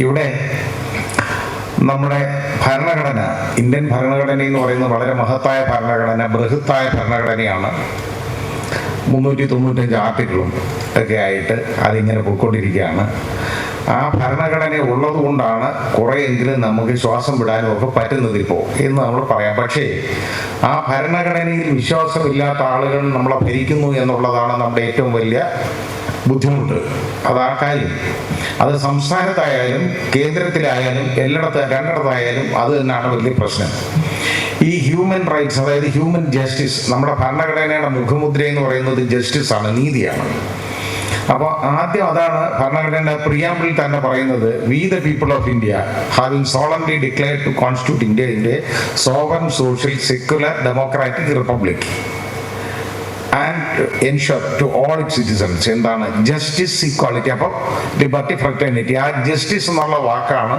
ഇവിടെ നമ്മുടെ ഭരണഘടന, ഇന്ത്യൻ ഭരണഘടന എന്ന് പറയുന്നത് വളരെ മഹത്തായ ഭരണഘടന, ബൃഹത്തായ ഭരണഘടനയാണ്. 395 ആർട്ടിക്കിളും ഒക്കെ ആയിട്ട് അതിങ്ങനെ പോയിക്കൊണ്ടിരിക്കുകയാണ്. ആ ഭരണഘടന ഉള്ളത് കൊണ്ടാണ് കുറേയെങ്കിലും നമുക്ക് ശ്വാസം വിടാനും ഒക്കെ പറ്റുന്നത് ഇപ്പോൾ എന്ന് നമ്മൾ പറയാം. പക്ഷേ ആ ഭരണഘടനയിൽ വിശ്വാസമില്ലാത്ത ആളുകൾ നമ്മളെ ഭരിക്കുന്നു എന്നുള്ളതാണ് നമ്മുടെ ഏറ്റവും വലിയ ബുദ്ധിമുട്ട്. അതാ കാര്യം. അത് സംസ്ഥാനത്തായാലും കേന്ദ്രത്തിലായാലും രണ്ടിടത്തായാലും അത് തന്നെയാണ് വലിയ പ്രശ്നം. ഈ ഹ്യൂമൻ റൈറ്റ്സ്, അതായത് ഹ്യൂമൻ ജസ്റ്റിസ്, നമ്മുടെ ഭരണഘടനയുടെ മുഖമുദ്ര എന്ന് പറയുന്നത് ജസ്റ്റിസ് ആണ്, നീതിയാണ്. അപ്പോൾ ആദ്യം അതാണ് ഭരണഘടനയുടെ പ്രിയാമ്പിളിൽ തന്നെ പറയുന്നത്. We the people of India having solemnly declared to constitute India sovereign social secular democratic republic and ensure to all it citizens. എന്താണ് ജസ്റ്റിസ്, ഈക്വാലിറ്റി, അപ്പോൾ ലിബർട്ടി, ഫ്രറ്റേണിറ്റി. ആ ജസ്റ്റിസ് എന്നുള്ള വാക്കാണ്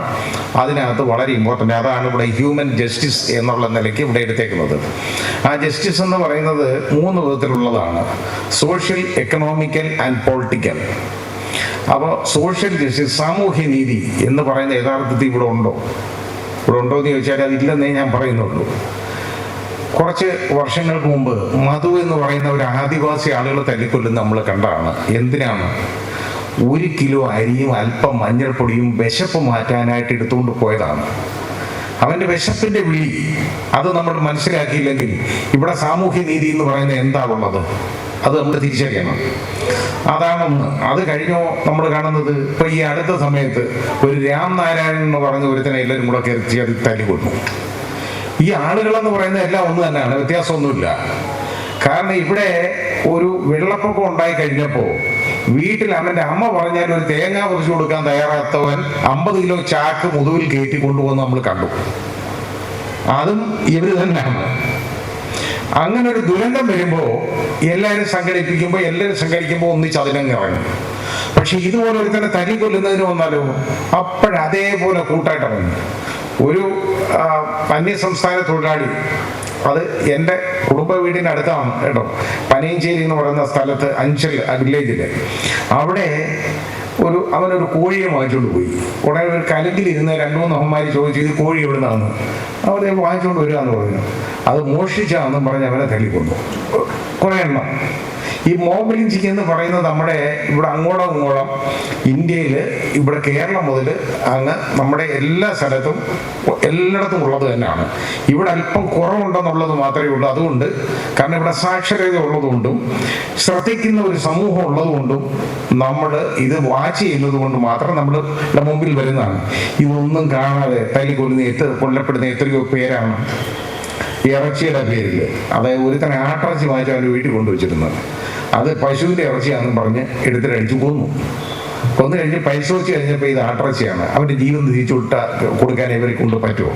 അതിനകത്ത് വളരെ ഇമ്പോർട്ടൻ്റ്. അതാണ് ഇവിടെ ഹ്യൂമൻ ജസ്റ്റിസ് എന്നുള്ള നിലയ്ക്ക് ഇവിടെ എടുത്തേക്കുന്നത്. ആ ജസ്റ്റിസ് എന്ന് പറയുന്നത് 3 വിധത്തിലുള്ളതാണ്: സോഷ്യൽ, എക്കണോമിക്കൽ ആൻഡ് പൊളിറ്റിക്കൽ. അപ്പോൾ സോഷ്യൽ ജസ്റ്റിസ്, സാമൂഹ്യ നീതി എന്ന് പറയുന്ന യഥാർത്ഥത്തിൽ ഇവിടെ ഉണ്ടോ എന്ന് ചോദിച്ചാൽ അതില്ലെന്നേ ഞാൻ പറയുന്നുള്ളൂ. കുറച്ച് വർഷങ്ങൾക്ക് മുമ്പ് മധു എന്ന് പറയുന്ന ഒരു ആദിവാസി ആളുകൾ തല്ലിക്കൊല്ലുന്ന നമ്മൾ കണ്ടാണ്. എന്തിനാണ്? 1 കിലോ അരിയും അല്പം മഞ്ഞൾപ്പൊടിയും വിശപ്പ് മാറ്റാനായിട്ട് എടുത്തുകൊണ്ട് പോയതാണ്. അവൻ്റെ വിശപ്പിൻ്റെ വിളി അത് നമ്മൾ മനസ്സിലാക്കിയില്ലെങ്കിൽ ഇവിടെ സാമൂഹ്യ നീതി എന്ന് പറയുന്നത് എന്താണുള്ളത് അത് നമ്മൾ തിരിച്ചറിയണം. അതാണൊന്ന്. അത് കഴിഞ്ഞോ നമ്മൾ കാണുന്നത് ഇപ്പൊ ഈ അടുത്ത സമയത്ത് ഒരു രാംനാരായണൻ എന്ന് പറഞ്ഞ ഒരുത്തനെ എല്ലാവരും കൂടെ കയറി അത് തല്ലിക്കൊന്നു. ഈ ആളുകളെന്ന് പറയുന്നത് എല്ലാം ഒന്ന് തന്നെയാണ്, വ്യത്യാസമൊന്നുമില്ല. കാരണം ഇവിടെ ഒരു വെള്ളപ്പൊക്കം ഉണ്ടായി കഴിഞ്ഞപ്പോൾ വീട്ടിൽ അവൻ്റെ അമ്മ പറഞ്ഞാൽ ഒരു തേങ്ങ പൊതിച്ചു കൊടുക്കാൻ തയ്യാറാത്തവൻ 50 കിലോ ചാക്ക് മുതുവിൽ കയറ്റി കൊണ്ടുപോകുന്ന നമ്മൾ കണ്ടു. അതും ഇവർ തന്നെയാണ്. അങ്ങനെ ഒരു ദുരന്തം വരുമ്പോൾ എല്ലാവരും സംഘടിക്കുമ്പോൾ ഒന്നിച്ച് അതിനങ്ങ് ഇറങ്ങും. പക്ഷെ ഇതുപോലെ ഒരു തന്നെ തല്ലി കൊല്ലുന്നതിന് വന്നാലോ അപ്പോഴതേപോലെ കൂട്ടായിട്ടിറങ്ങും. ഒരു അന്യസംസ്ഥാന തൊഴിലാളി, അത് എൻ്റെ കുടുംബ വീടിൻ്റെ അടുത്താണ് കേട്ടോ, പനയഞ്ചേരി എന്ന് പറയുന്ന സ്ഥലത്ത്, അഞ്ചൽ വില്ലേജിൽ. അവിടെ അവനൊരു കോഴിയെ വാങ്ങിച്ചുകൊണ്ട് പോയി. ഉടനെ ഒരു കലങ്കിലിരുന്ന് 2-3 അമ്മമാർ ചോദിച്ചു ഇത് കോഴി എവിടെ നിന്നാണ്. അവരെ വാങ്ങിച്ചുകൊണ്ട് വരിക എന്ന് പറഞ്ഞു. അത് മോഷ്ടിച്ചാണെന്നും പറഞ്ഞ് അവനെ തല്ലിക്കൊന്നു. കുറേ എണ്ണം. ഈ മോബ് ലിഞ്ചിങ് എന്ന് പറയുന്നത് നമ്മുടെ ഇവിടെ അങ്ങോളം ഇന്ത്യയിൽ, ഇവിടെ കേരളം മുതൽ അങ്ങ് നമ്മുടെ എല്ലാ സ്ഥലത്തും എല്ലായിടത്തും ഉള്ളത് തന്നെയാണ്. ഇവിടെ അല്പം കുറവുണ്ടെന്നുള്ളത് മാത്രമേ ഉള്ളൂ. അതുകൊണ്ട് കാരണം ഇവിടെ സാക്ഷരത ഉള്ളതുകൊണ്ടും ശ്രദ്ധിക്കുന്ന ഒരു സമൂഹം ഉള്ളതുകൊണ്ടും നമ്മൾ ഇത് വാച്ച് ചെയ്യുന്നത് കൊണ്ട് മാത്രം നമ്മളുടെ മുമ്പിൽ വരുന്നതാണ്. ഇതൊന്നും കാണാതെ കൊല്ലപ്പെടുന്ന എത്രയോ പേരാണ് ഇറച്ചിയുടെ പേരിൽ. അതായത് ഒരുത്തനെ ആട്ടിറച്ചി വാങ്ങിച്ച് അവൻ്റെ വീട്ടിൽ കൊണ്ടുവച്ചിരുന്നത്. അത് പശുവിൻ്റെ ഇറച്ചിയാണെന്നും പറഞ്ഞ് എടുത്തിട്ട് അടിച്ചു കൊന്നു കഴിഞ്ഞ് പരിശോധിച്ച് കഴിഞ്ഞപ്പോൾ ഇത് ആട്ടിറച്ചിയാണ്. അവൻ്റെ ജീവൻ തിരിച്ചു കൊടുക്കാൻ ഇവരെ കൊണ്ട് പറ്റുമോ?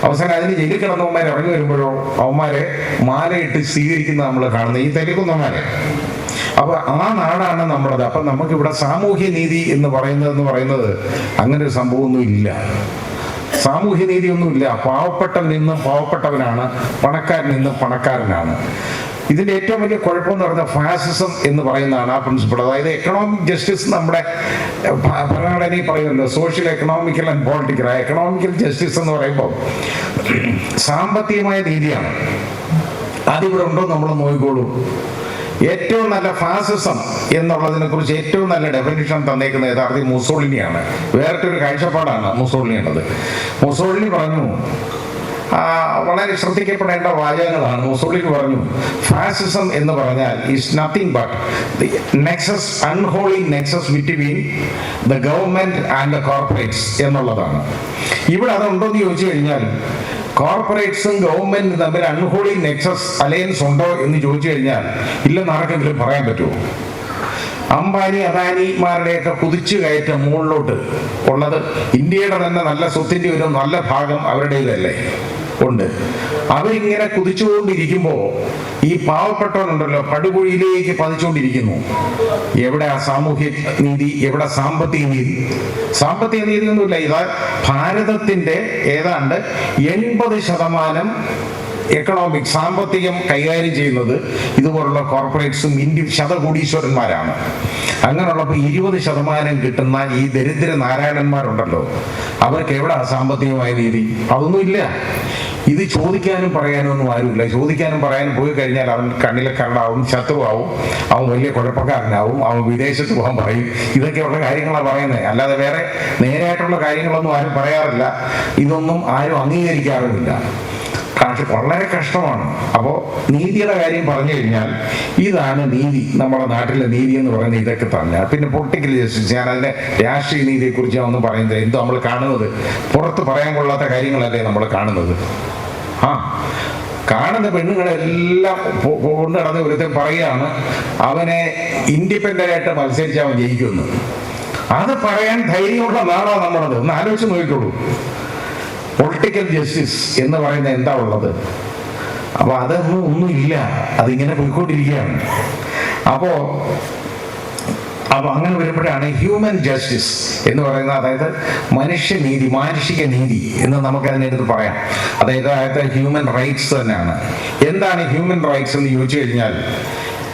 അവസാനം അതിന് ജയിലിൽ കിടന്നവന്മാർ ഇറങ്ങി വരുമ്പോഴോ അവന്മാരെ മാലയിട്ട് സ്വീകരിക്കുന്ന നമ്മൾ കാണുന്നത് ഈ തല്ലിക്കുന്നവന്മാരെ. അപ്പൊ ആ നാടാണ് നമ്മുടേത്. അപ്പൊ നമുക്കിവിടെ സാമൂഹ്യ നീതി എന്ന് പറയുന്നത് അങ്ങനെ ഒരു സംഭവമൊന്നും ഇല്ല. സാമൂഹ്യ നീതിയൊന്നുമില്ല. പാവപ്പെട്ടവൻ നിന്നും പാവപ്പെട്ടവനാണ്, പണക്കാരൻ നിന്നും പണക്കാരനാണ്. ഇതിന്റെ ഏറ്റവും വലിയ കുഴപ്പമെന്ന് പറഞ്ഞാൽ ഫാസിസം എന്ന് പറയുന്നതാണ് ആ പ്രിൻസിപ്പിൾ. അതായത് എക്കണോമിക് ജസ്റ്റിസ് നമ്മുടെ ഭരണഘടനയിൽ പറയുമല്ലോ, social, economical and political. Economical justice എന്ന് പറയുമ്പോൾ സാമ്പത്തികമായ നീതിയാണ്. അതിവിടെ ഉണ്ടോ നമ്മൾ നോക്കിക്കോളൂ. ഏറ്റവും നല്ല ഫാസിസം എന്നുള്ളതിനെ കുറിച്ച് ഏറ്റവും നല്ല ഡെഫിനിഷൻ തന്നേക്കുന്ന യഥാർത്ഥത്തിൽ മുസോളിനിയാണ്. വേറിട്ടൊരു കാഴ്ചപ്പാടാണ് മുസോളിനിയുള്ളത്. മുസോളിനി പറഞ്ഞു, വളരെ ശ്രദ്ധിക്കപ്പെടേണ്ട വാചകങ്ങളാണ്. മുസോളിനി പറഞ്ഞു, ഫാസിസം എന്ന് പറഞ്ഞാൽ is nothing but the Nexus, unholy Nexus between the government and the corporates എന്നുള്ളതാണ്. ഇവിടെ അതുണ്ടോന്ന് ചോദിച്ചു കഴിഞ്ഞാൽ കോർപ്പറേറ്റ്സും ഗവൺമെന്റും തമ്മിൽ അൺഹോളി നെക്സസ് അലയൻസ് ഉണ്ടോ എന്ന് ചോദിച്ചു കഴിഞ്ഞാൽ ഇല്ലെന്ന് ആർക്കെങ്കിലും പറയാൻ പറ്റുമോ? അംബാനി അദാനിമാരുടെയൊക്കെ കുതിച്ചു കയറ്റം മുകളിലോട്ട് ഉള്ളത് ഇന്ത്യയുടെ തന്നെ നല്ല സ്വത്തിൻ്റെ ഒരു നല്ല ഭാഗം അവരുടേതല്ലേ ഉണ്ട്. അവരിങ്ങനെ കുതിച്ചുകൊണ്ടിരിക്കുമ്പോൾ ഈ പാവപ്പെട്ടവനുണ്ടല്ലോ പടുകുഴിയിലേക്ക് പതിച്ചുകൊണ്ടിരിക്കുന്നു. എവിടെ ആ സാമൂഹ്യ നീതി, എവിടെ സാമ്പത്തിക നീതി? സാമ്പത്തിക നീതിയൊന്നുമില്ല. ഇതാ ഭാരതത്തിന്റെ ഏതാണ്ട് 80% എക്കണോമിക് സാമ്പത്തികം കൈകാര്യം ചെയ്യുന്നത് ഇതുപോലുള്ള കോർപ്പറേറ്റ്സും ശതകോടീശ്വരന്മാരാണ്. അങ്ങനെയുള്ളപ്പോൾ 20% കിട്ടുന്ന ഈ ദരിദ്ര നാരായണന്മാരുണ്ടല്ലോ, അവർക്ക് എവിടെ സാമ്പത്തികമായ നീതി? അതൊന്നുമില്ല. ഇത് ചോദിക്കാനും പറയാനും ഒന്നും ആരുമില്ല. ചോദിക്കാനും പറയാനും പോയി കഴിഞ്ഞാൽ അവൻ കണ്ണിലെ കരടാവും, ശത്രുവാവും, അവൻ വലിയ കുഴപ്പക്കാരനാവും, അവൻ വിദേശത്ത് പോകാൻ പറയും. ഇതൊക്കെയുള്ള കാര്യങ്ങളാണ് പറയുന്നത്. അല്ലാതെ വേറെ നേരായിട്ടുള്ള കാര്യങ്ങളൊന്നും ആരും പറയാറില്ല. ഇതൊന്നും ആരും അംഗീകരിക്കാറുമില്ല. വളരെ കഷ്ടമാണ്. അപ്പോൾ നീതിയുടെ കാര്യം പറഞ്ഞു കഴിഞ്ഞാൽ ഇതാണ് നീതി. നമ്മുടെ നാട്ടിലെ നീതി എന്ന് പറയുന്നത് ഇതൊക്കെ തന്നെ. പിന്നെ പൊളിറ്റിക്കൽ ജസ്റ്റിസ്, ഞാൻ അതിന്റെ രാഷ്ട്രീയ നീതിയെക്കുറിച്ച് ഒന്നും പറയുന്നത് എന്തോ നമ്മൾ കാണുന്നത് പുറത്ത് പറയാൻ കൊള്ളാത്ത കാര്യങ്ങളല്ലേ നമ്മൾ കാണുന്നത്. കാണുന്ന പെണ്ണുങ്ങളെല്ലാം കൊണ്ട് നടന്ന് ഒരുത്തൻ പറയുകയാണ് അവനെ ഇൻഡിപെൻഡന്റ് ആയിട്ട് മത്സരിച്ച് അവൻ ജയിക്കുന്നു. അത് പറയാൻ ധൈര്യമുള്ള നാടാണ് നമ്മളത്. ഒന്ന് ആലോചിച്ച് നോക്കിക്കോളൂ. പൊളിറ്റിക്കൽ ജസ്റ്റിസ് എന്ന് പറയുന്നത് എന്താ ഉള്ളത്? അപ്പൊ അതൊന്നും ഒന്നുമില്ല. അതിങ്ങനെ പോയിക്കൊണ്ടിരിക്കുകയാണ്. അപ്പോ അങ്ങനെ വരുമ്പോഴാണ് ഹ്യൂമൻ ജസ്റ്റിസ് എന്ന് പറയുന്നത്, അതായത് മനുഷ്യനീതി, മാനുഷിക നീതി എന്ന് നമുക്ക് അതിനെടുത്ത് പറയാം. അതായത് ഹ്യൂമൻ റൈറ്റ്സ് തന്നെയാണ്. എന്താണ് ഹ്യൂമൻ റൈറ്റ്സ് എന്ന് ചോദിച്ചു കഴിഞ്ഞാൽ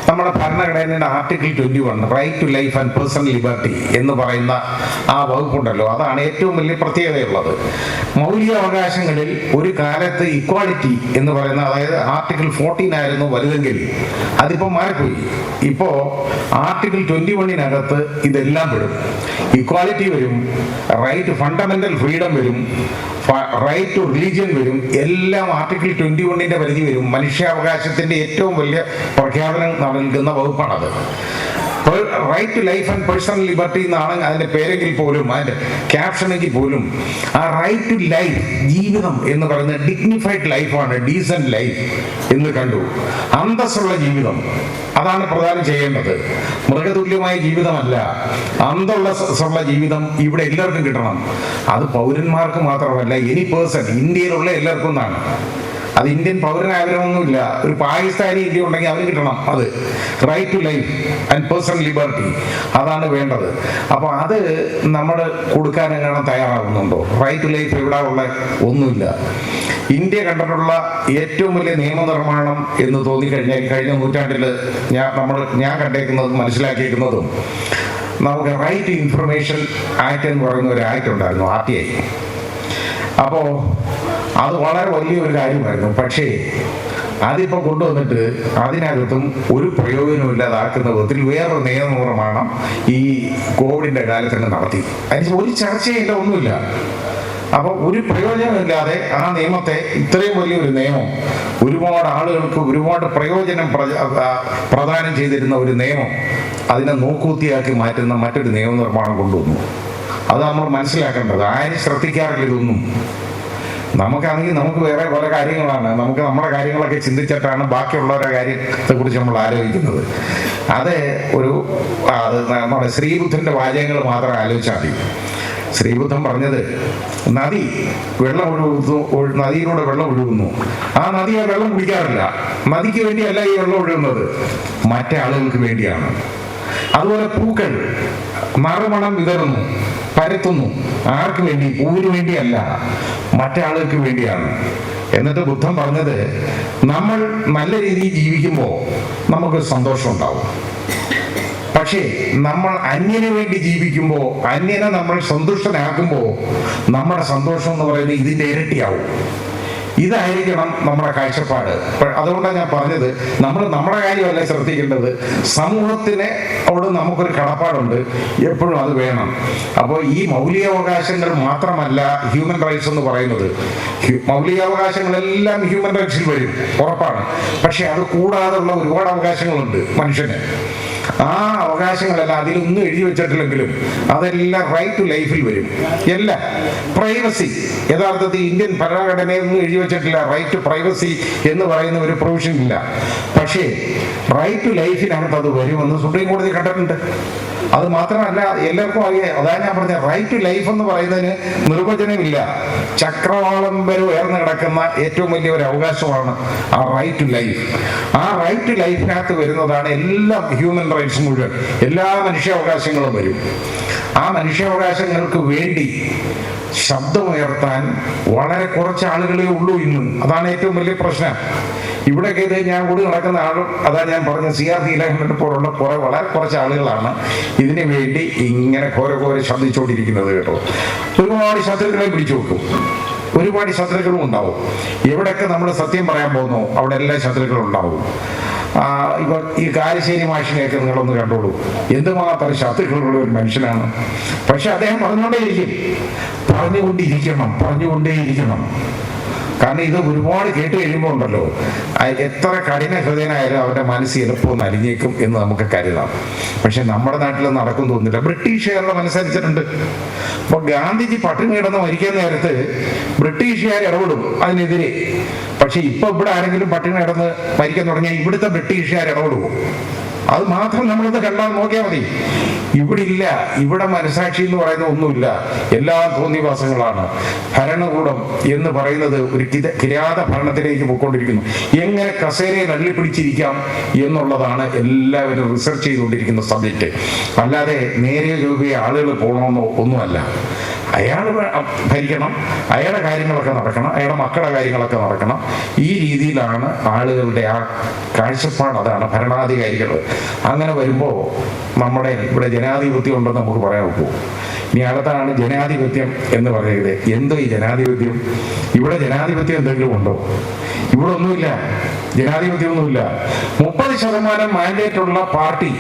നമ്മുടെ ഭരണഘടനയുടെ article 21 right to life and personal liberty എന്ന് പറയുന്ന ആ വകുപ്പുണ്ടല്ലോ, അതാണ് ഏറ്റവും വലിയ പ്രത്യേകതയുള്ളത്. മൗലികാവകാശങ്ങളിൽ ഒരു കാലത്ത് ഇക്വാളിറ്റി എന്ന് പറയുന്ന, അതായത് ആർട്ടിക്കിൾ 14 ആയിരുന്നു വലുതെങ്കിൽ അതിപ്പോൾ മാറിപ്പോയി. ഇപ്പോ ആർട്ടിക്കിൾ 21 ഇതെല്ലാം പെടും. ഇക്വാലിറ്റി വരും, റൈറ്റ് ടു ഫണ്ടമെന്റൽ ഫ്രീഡം വരും, റൈറ്റ് ടു റിലീജിയൻ വരും. എല്ലാം ആർട്ടിക്കിൾ 21 പരിധി വരും. മനുഷ്യാവകാശത്തിന്റെ ഏറ്റവും വലിയ പ്രഖ്യാപനം നൽകുന്ന വകുപ്പാണത്. Right to life and personal liberty എന്നാണ് അതിന്റെ പേരെങ്കിൽ പോലും, അതിന്റെ ക്യാപ്ഷനെങ്കിൽ പോലും ആ റൈറ്റ് ടു ലൈഫ്, ജീവിതം എന്ന് പറയുന്നത് ഡിഗ്നിഫൈഡ് ലൈഫാണ്, ഡീസന്റ് ലൈഫ് എന്ന് കണ്ടു. അന്തസ്സുള്ള ജീവിതം, അതാണ് പ്രധാനം ചെയ്യേണ്ടത്. മൃഗതുല്യമായ ജീവിതമല്ല, അന്തസ്സുള്ള ജീവിതം ഇവിടെ എല്ലാവർക്കും കിട്ടണം. അത് പൗരന്മാർക്ക് മാത്രമല്ല, എനി പേഴ്സൺ, ഇന്ത്യയിലുള്ള എല്ലാവർക്കും എന്നാണ്. അത് ഇന്ത്യൻ പൗരനാഗ്രഹമൊന്നുമില്ല. ഒരു പാകിസ്ഥാനി ഇന്ത്യ ഉണ്ടെങ്കിൽ അവന് കിട്ടണം അത്. Right to life and personal liberty, അതാണ് വേണ്ടത്. അപ്പോൾ അത് നമ്മൾ കൊടുക്കാൻ എങ്ങനെ തയ്യാറാകുന്നുണ്ടോ? റൈറ്റ് ടു ലൈഫ് എവിടെ ഉള്ള? ഒന്നുമില്ല. ഇന്ത്യ കണ്ടിട്ടുള്ള ഏറ്റവും വലിയ നിയമനിർമ്മാണം എന്ന് തോന്നിക്കഴിഞ്ഞാൽ കഴിഞ്ഞ നൂറ്റാണ്ടിൽ ഞാൻ കണ്ടേക്കുന്നതും മനസ്സിലാക്കിയിരിക്കുന്നതും, നമുക്ക് റൈറ്റ് ടു ഇൻഫർമേഷൻ ആക്ട് എന്ന് പറയുന്ന ഒരു ആക്ട് ഉണ്ടായിരുന്നു, RTI. അപ്പോൾ അത് വളരെ വലിയൊരു കാര്യമായിരുന്നു. പക്ഷേ അതിപ്പോൾ കൊണ്ടുവന്നിട്ട് അതിനകത്തും ഒരു പ്രയോജനമില്ലാതാക്കുന്ന വിധത്തിൽ വേറൊരു നിയമനിർമ്മാണം ഈ കോവിഡിന്റെ കാലത്ത് തന്നെ നടത്തി. അതിന് ഒരു ചർച്ചയില്ല, ഒന്നുമില്ല. അപ്പോൾ ഒരു പ്രയോജനമില്ലാതെ ആ നിയമത്തെ, ഇത്രയും വലിയൊരു നിയമം, ഒരുപാട് ആളുകൾക്ക് ഒരുപാട് പ്രയോജനം പ്രദാനം ചെയ്തിരുന്ന ഒരു നിയമം, അതിനെ നോക്കൂത്തിയാക്കി മാറ്റുന്ന മറ്റൊരു നിയമനിർമ്മാണം കൊണ്ടുവന്നു. അത് നമ്മൾ മനസ്സിലാക്കേണ്ടത്. ആരും ശ്രദ്ധിക്കാറില്ല ഇതൊന്നും. നമുക്കാണെങ്കിൽ നമുക്ക് വേറെ പല കാര്യങ്ങളാണ്. നമുക്ക് നമ്മുടെ കാര്യങ്ങളൊക്കെ ചിന്തിച്ചിട്ടാണ് ബാക്കിയുള്ളവരുടെ കാര്യത്തെ കുറിച്ച് നമ്മൾ ആലോചിക്കുന്നത്. അത് നമ്മുടെ ശ്രീബുദ്ധന്റെ വാചകങ്ങൾ മാത്രം ആലോചിച്ചാൽ മതി. ശ്രീബുദ്ധൻ പറഞ്ഞത്, നദി വെള്ളം നദിയിലൂടെ വെള്ളം ഒഴുകുന്നു. ആ നദി ആ വെള്ളം കുടിക്കാറില്ല. നദിക്ക് വേണ്ടിയല്ല ഈ വെള്ളം ഒഴുകുന്നത്, മറ്റേ ആളുകൾക്ക് വേണ്ടിയാണ്. അതുപോലെ പൂക്കൾ നറുമണം വിതറുന്നു, പരത്തുന്നു. ആർക്ക് വേണ്ടി? പൂവിന് വേണ്ടിയല്ല, മറ്റേ ആളുകൾക്ക് വേണ്ടിയാണ്. എന്നിട്ട് ബുദ്ധൻ പറഞ്ഞത്, നമ്മൾ നല്ല രീതിയിൽ ജീവിക്കുമ്പോൾ നമുക്കൊരു സന്തോഷം ഉണ്ടാവും. പക്ഷേ നമ്മൾ അന്യന് വേണ്ടി ജീവിക്കുമ്പോൾ, അന്യനെ നമ്മൾ സന്തുഷ്ടനാക്കുമ്പോൾ നമ്മുടെ സന്തോഷം എന്ന് പറയുന്നത് ഇതിന്റെ ഇരട്ടിയാവും. ഇതായിരിക്കണം നമ്മുടെ കാഴ്ചപ്പാട്. അതുകൊണ്ടാണ് ഞാൻ പറഞ്ഞത്, നമ്മൾ നമ്മുടെ കാര്യമല്ല ശ്രദ്ധിക്കേണ്ടത്, സമൂഹത്തിനോട് നമുക്കൊരു കടപ്പാടുണ്ട്, എപ്പോഴും അത് വേണം. അപ്പോൾ ഈ മൗലികാവകാശങ്ങൾ മാത്രമല്ല ഹ്യൂമൻ റൈറ്റ്സ് എന്ന് പറയുന്നത്. മൗലികാവകാശങ്ങളെല്ലാം ഹ്യൂമൻ റൈറ്റ്സിൽ വരും, ഉറപ്പാണ്. പക്ഷെ അത് കൂടാതെയുള്ള ഒരുപാട് അവകാശങ്ങളുണ്ട് മനുഷ്യന്. ആ അവകാശങ്ങളെല്ലാം അതിലൊന്നും എഴുതി വെച്ചിട്ടില്ലെങ്കിലും അതെല്ലാം റൈറ്റ് ടു ലൈഫിൽ വരും. എല്ലാം പ്രൈവസി, യഥാർത്ഥത്തിൽ ഇന്ത്യൻ ഭരണഘടനയൊന്നും എഴുതി വെച്ചിട്ടില്ല റൈറ്റ് ടു പ്രൈവസി എന്ന് പറയുന്ന ഒരു പ്രൊവിഷൻ ഇല്ല. പക്ഷേ റൈറ്റ് ടു ലൈഫിനകത്ത് അത് വരുമെന്ന് സുപ്രീം കോടതി കണ്ടിട്ടുണ്ട്. അത് മാത്രമല്ല, എല്ലാവർക്കും അറിയാം. അതാണ് ഞാൻ പറഞ്ഞ റൈറ്റ് ടു ലൈഫ് എന്ന് പറയുന്നതിന് നിർവചനമില്ല. ചക്രവാളം വരെ ഉയർന്നു കിടക്കുന്ന ഏറ്റവും വലിയ ഒരു അവകാശമാണ് ആ റൈറ്റ് ടു ലൈഫ്. ആ റൈറ്റ് ടു ലൈഫിനകത്ത് വരുന്നതാണ് എല്ലാ ഹ്യൂമൻ റൈറ്റ്സ് മുഴുവൻ, എല്ലാ മനുഷ്യാവകാശങ്ങളും വരും. ആ മനുഷ്യാവകാശങ്ങൾക്ക് വേണ്ടി ശബ്ദമുയർത്താൻ വളരെ കുറച്ച് ആളുകളേ ഉള്ളൂ ഇന്ന്. അതാണ് ഏറ്റവും വലിയ പ്രശ്നം. ഇവിടെയൊക്കെ ഇത് ഞാൻ കൂടി നടക്കുന്ന ആളും, അതാ ഞാൻ പറഞ്ഞ CR നീലകണ്ഠനെ പോലുള്ള വളരെ കുറച്ച് ആളുകളാണ് ഇതിനു വേണ്ടി ഇങ്ങനെ ഘോര ശബ്ദിച്ചുകൊണ്ടിരിക്കുന്നത് കേട്ടോ. ഒരുപാട് ശത്രുക്കളെ പിടിച്ചു വെക്കും, ഒരുപാട് ശത്രുക്കളും ഉണ്ടാവും. എവിടെയൊക്കെ നമ്മൾ സത്യം പറയാൻ പോകുന്നു അവിടെ എല്ലാ ശത്രുക്കളും ഉണ്ടാവും. ഇപ്പൊ ഈ കാരശ്ശേരി മാഷിനെയൊക്കെ നിങ്ങളൊന്ന് കണ്ടോളൂ, എന്തുമാത്രം ശത്രുക്കളുള്ള ഒരു മനുഷ്യനാണ്. പക്ഷെ അദ്ദേഹം പറഞ്ഞുകൊണ്ടേയിരിക്കണം. കാരണം ഇത് ഒരുപാട് കേട്ട് കഴിയുമ്പോൾ ഉണ്ടല്ലോ, എത്ര കഠിന ഹൃദയനായാലും അവരുടെ മനസ്സ് ചിലപ്പോൾ നലിഞ്ഞേക്കും എന്ന് നമുക്ക് കരുതാം. പക്ഷെ നമ്മുടെ നാട്ടിൽ നടക്കും തോന്നുന്നില്ല. ബ്രിട്ടീഷുകാരുടെ മനസ്സരിച്ചിട്ടുണ്ട്. അപ്പൊ ഗാന്ധിജി പട്ടിണി കിടന്ന് മരിക്കുന്ന നേരത്ത് ബ്രിട്ടീഷുകാർ ഇടപെടും അതിനെതിരെ. പക്ഷെ ഇപ്പൊ ഇവിടെ ആരെങ്കിലും പട്ടിണി കിടന്ന് മരിക്കാൻ തുടങ്ങിയാൽ ഇവിടുത്തെ ബ്രിട്ടീഷുകാർ ഇടപെടുമോ? അത് മാത്രം നമ്മളത് കണ്ടാൽ നോക്കിയാൽ മതി. ഇവിടെ മനസാക്ഷി എന്ന് പറയുന്ന ഒന്നുമില്ല, എല്ലാ തോന്നിവാസങ്ങളാണ്. ഭരണകൂടം എന്ന് പറയുന്നത് ഒരു കിരാത ഭരണത്തിലേക്ക് പോയിക്കൊണ്ടിരിക്കുന്നു. എങ്ങനെ കസേരയിൽ അള്ളിപ്പിടിച്ചിരിക്കാം എന്നുള്ളതാണ് എല്ലാവരും റിസർച്ച് ചെയ്തുകൊണ്ടിരിക്കുന്ന സബ്ജക്റ്റ്. അല്ലാതെ നേരെ രൂപയെ ആളുകൾ പോകണമെന്നോ ഒന്നുമല്ല. അയാൾ ഭരിക്കണം, അയാളുടെ കാര്യങ്ങളൊക്കെ നടക്കണം, അയാളുടെ മക്കളുടെ കാര്യങ്ങളൊക്കെ നടക്കണം. ഈ രീതിയിലാണ് ആളുകളുടെ ആ കാഴ്ചപ്പാട്. അതാണ് ഭരണാധികാരികൾ. അങ്ങനെ വരുമ്പോൾ നമ്മുടെ ഇവിടെ ജനാധിപത്യം ഉണ്ടെന്ന് നമുക്ക് പറയാൻ ഒക്കൂ. ഇനി അകത്താണ് ജനാധിപത്യം എന്ന് പറയുന്നത്. എന്തോ ഈ ജനാധിപത്യം? ഇവിടെ ജനാധിപത്യം എന്തെങ്കിലും ഉണ്ടോ? ഇവിടെ ഒന്നുമില്ല, ജനാധിപത്യം ഒന്നുമില്ല. 30% മാൻഡേറ്റ് ഉള്ള പാർട്ടി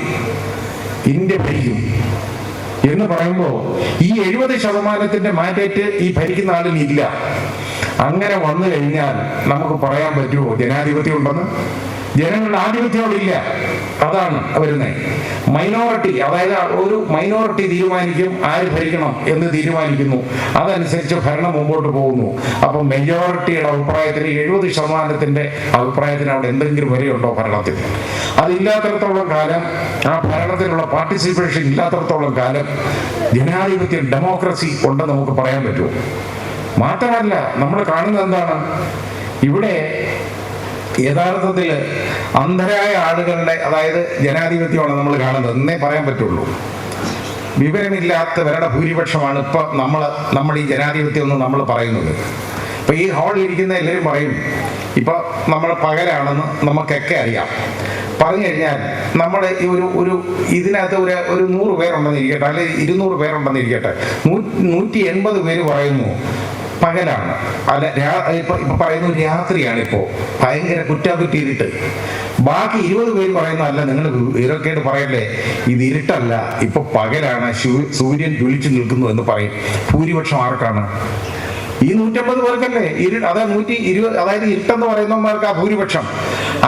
ഇന്ത്യ ഭരിക്കും എന്ന് പറയുമ്പോൾ ഈ 70% മാൻഡേറ്റ് ഈ ഭരിക്കുന്ന ആളിൽ ഇല്ല. അങ്ങനെ വന്നു കഴിഞ്ഞാൽ നമുക്ക് പറയാൻ പറ്റുമോ ജനാധിപത്യം ഉണ്ടെന്ന്? ജനങ്ങളുടെ ആധിപത്യം ഇല്ല. അതാണ് വരുന്നത്. മൈനോറിറ്റി, അതായത് ഒരു മൈനോറിറ്റി തീരുമാനിക്കും ആര് ഭരിക്കണം എന്ന് തീരുമാനിക്കുന്നു. അതനുസരിച്ച് ഭരണം മുമ്പോട്ട് പോകുന്നു. അപ്പൊ മെജോറിറ്റിയുടെ അഭിപ്രായത്തിന് 70% അഭിപ്രായത്തിന് അവിടെ എന്തെങ്കിലും വിലയുണ്ടോ ഭരണത്തിൽ? അതില്ലാത്തടത്തോളം കാലം, ആ ഭരണത്തിലുള്ള പാർട്ടിസിപ്പേഷൻ ഇല്ലാത്തടത്തോളം കാലം ജനാധിപത്യം, ഡെമോക്രസി ഉണ്ടെന്ന് നമുക്ക് പറയാൻ പറ്റുമോ? മാത്രമല്ല നമ്മൾ കാണുന്നത് എന്താണ്? ഇവിടെ യഥാർത്ഥത്തിൽ അന്ധരായ ആളുകളുടെ, അതായത് ജനാധിപത്യമാണ് നമ്മൾ കാണുന്നത് എന്നേ പറയാൻ പറ്റുള്ളൂ. വിവരമില്ലാത്തവരുടെ ഭൂരിപക്ഷമാണ് ഇപ്പൊ നമ്മൾ ഈ ജനാധിപത്യം എന്ന് നമ്മൾ പറയുന്നത്. ഇപ്പൊ ഈ ഹാളിൽ ഇരിക്കുന്ന എല്ലാവരും പറയും ഇപ്പൊ നമ്മൾ പകലാണെന്ന് നമുക്കൊക്കെ അറിയാം. പറഞ്ഞു കഴിഞ്ഞാൽ നമ്മൾ ഈ ഒരു ഇതിനകത്ത് ഒരു 100 പേരുണ്ടെന്നിരിക്കട്ടെ, അല്ലെങ്കിൽ 200 പേരുണ്ടെന്നിരിക്കട്ടെ, 180 പേര് പറയുന്നു പകലാണ്. അല്ല, ഇപ്പൊ പറയുന്നു രാത്രിയാണ്, ഇപ്പോ ഭയങ്കര കുറ്റാകുറ്റിയിട്ട്. ബാക്കി 20 പേര് പറയുന്നതല്ല, നിങ്ങൾ ഇരക്കേട് പറയല്ലേ, ഇത് ഇരുട്ടല്ല, ഇപ്പൊ പകലാണ്, സൂര്യൻ ജ്വലിച്ചു നിൽക്കുന്നു എന്ന് പറയും. ഭൂരിപക്ഷം ആർക്കാണ്? ഈ 150 പേർക്കല്ലേ അതായത് 120, അതായത് ഇരുട്ടെന്ന് പറയുന്നവന്മാർക്ക് ആ ഭൂരിപക്ഷം.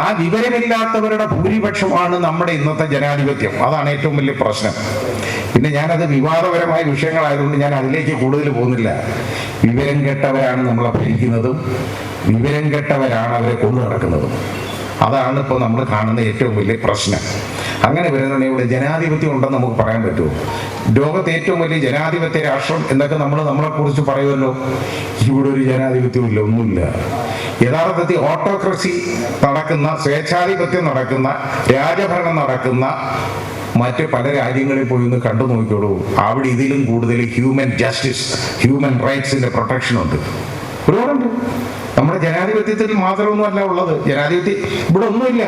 ആ വിവരമില്ലാത്തവരുടെ ഭൂരിപക്ഷമാണ് നമ്മുടെ ഇന്നത്തെ ജനാധിപത്യം. അതാണ് ഏറ്റവും വലിയ പ്രശ്നം. പിന്നെ ഞാനത് വിവാദപരമായ വിഷയങ്ങളായതുകൊണ്ട് ഞാൻ അതിലേക്ക് കൂടുതൽ പോകുന്നില്ല. വിവരം കെട്ടവരാണ് നമ്മളെ ഭരിക്കുന്നതും വിവരം കെട്ടവരാണ് അവരെ കൊണ്ടു നടക്കുന്നതും. അതാണ് ഇപ്പോൾ നമ്മൾ കാണുന്ന ഏറ്റവും വലിയ പ്രശ്നം. അങ്ങനെ വരുന്നുണ്ടെങ്കിൽ ഇവിടെ ജനാധിപത്യം ഉണ്ടെന്ന് നമുക്ക് പറയാൻ പറ്റുമോ? ലോകത്തെ ഏറ്റവും വലിയ ജനാധിപത്യ രാഷ്ട്രം എന്നൊക്കെ നമ്മളെ കുറിച്ച് പറയുമല്ലോ. ഇവിടെ ഒരു ജനാധിപത്യവും ഇല്ല, ഒന്നുമില്ല. യഥാർത്ഥത്തിൽ ഓട്ടോക്രസി നടക്കുന്ന, സ്വേച്ഛാധിപത്യം നടക്കുന്ന, രാജഭരണം നടക്കുന്ന മറ്റ് പല രാജ്യങ്ങളിൽ പോയി ഒന്ന് കണ്ടു നോക്കിയോളൂ. അവിടെ ഇതിലും കൂടുതൽ ഹ്യൂമൻ ജസ്റ്റിസ്, ഹ്യൂമൻ റൈറ്റ്സിന്റെ പ്രൊട്ടക്ഷൻ ഉണ്ട്, ഒരുപാടുണ്ട്. നമ്മുടെ ജനാധിപത്യത്തിൽ മാത്രമൊന്നുമല്ല ഉള്ളത്. ജനാധിപത്യം ഇവിടെ ഒന്നുമില്ല.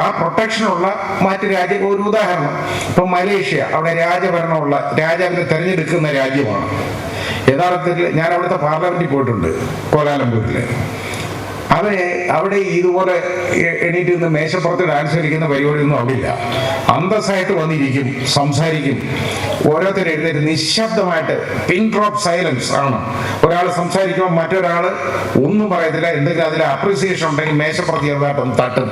ആ പ്രൊട്ടക്ഷനുള്ള മറ്റ് രാജ്യം, ഒരു ഉദാഹരണം, ഇപ്പൊ മലേഷ്യ, അവിടെ രാജഭരണമുള്ള, രാജാവിനെ തെരഞ്ഞെടുക്കുന്ന രാജ്യമാണ്. യഥാർത്ഥത്തിൽ ഞാൻ അവിടുത്തെ പാർലമെന്റിൽ പോയിട്ടുണ്ട്, കോലാലംപൂരില്. അവിടെ ഇതുപോലെ എണീറ്റ് നിന്ന് മേശപ്പുറത്ത് ഡാൻസ് കളിക്കുന്ന പരിപാടിയൊന്നും അവിടെ ഇല്ല. അന്തസ്സായിട്ട് വന്നിരിക്കും, സംസാരിക്കും. ഓരോരുത്തർ എഴുന്നേറ്റ് നിശബ്ദമായിട്ട്, പിൻ ഡ്രോപ്പ് സൈലൻസ് ആണ്. ഒരാൾ സംസാരിക്കുമ്പോൾ മറ്റൊരാൾ ഒന്നും പറയത്തില്ല. എന്തെങ്കിലും അതിൽ അപ്രീസിയേഷൻ ഉണ്ടെങ്കിൽ മേശപ്പുറത്ത് ചെറുതായിട്ടൊന്ന് തട്ടും.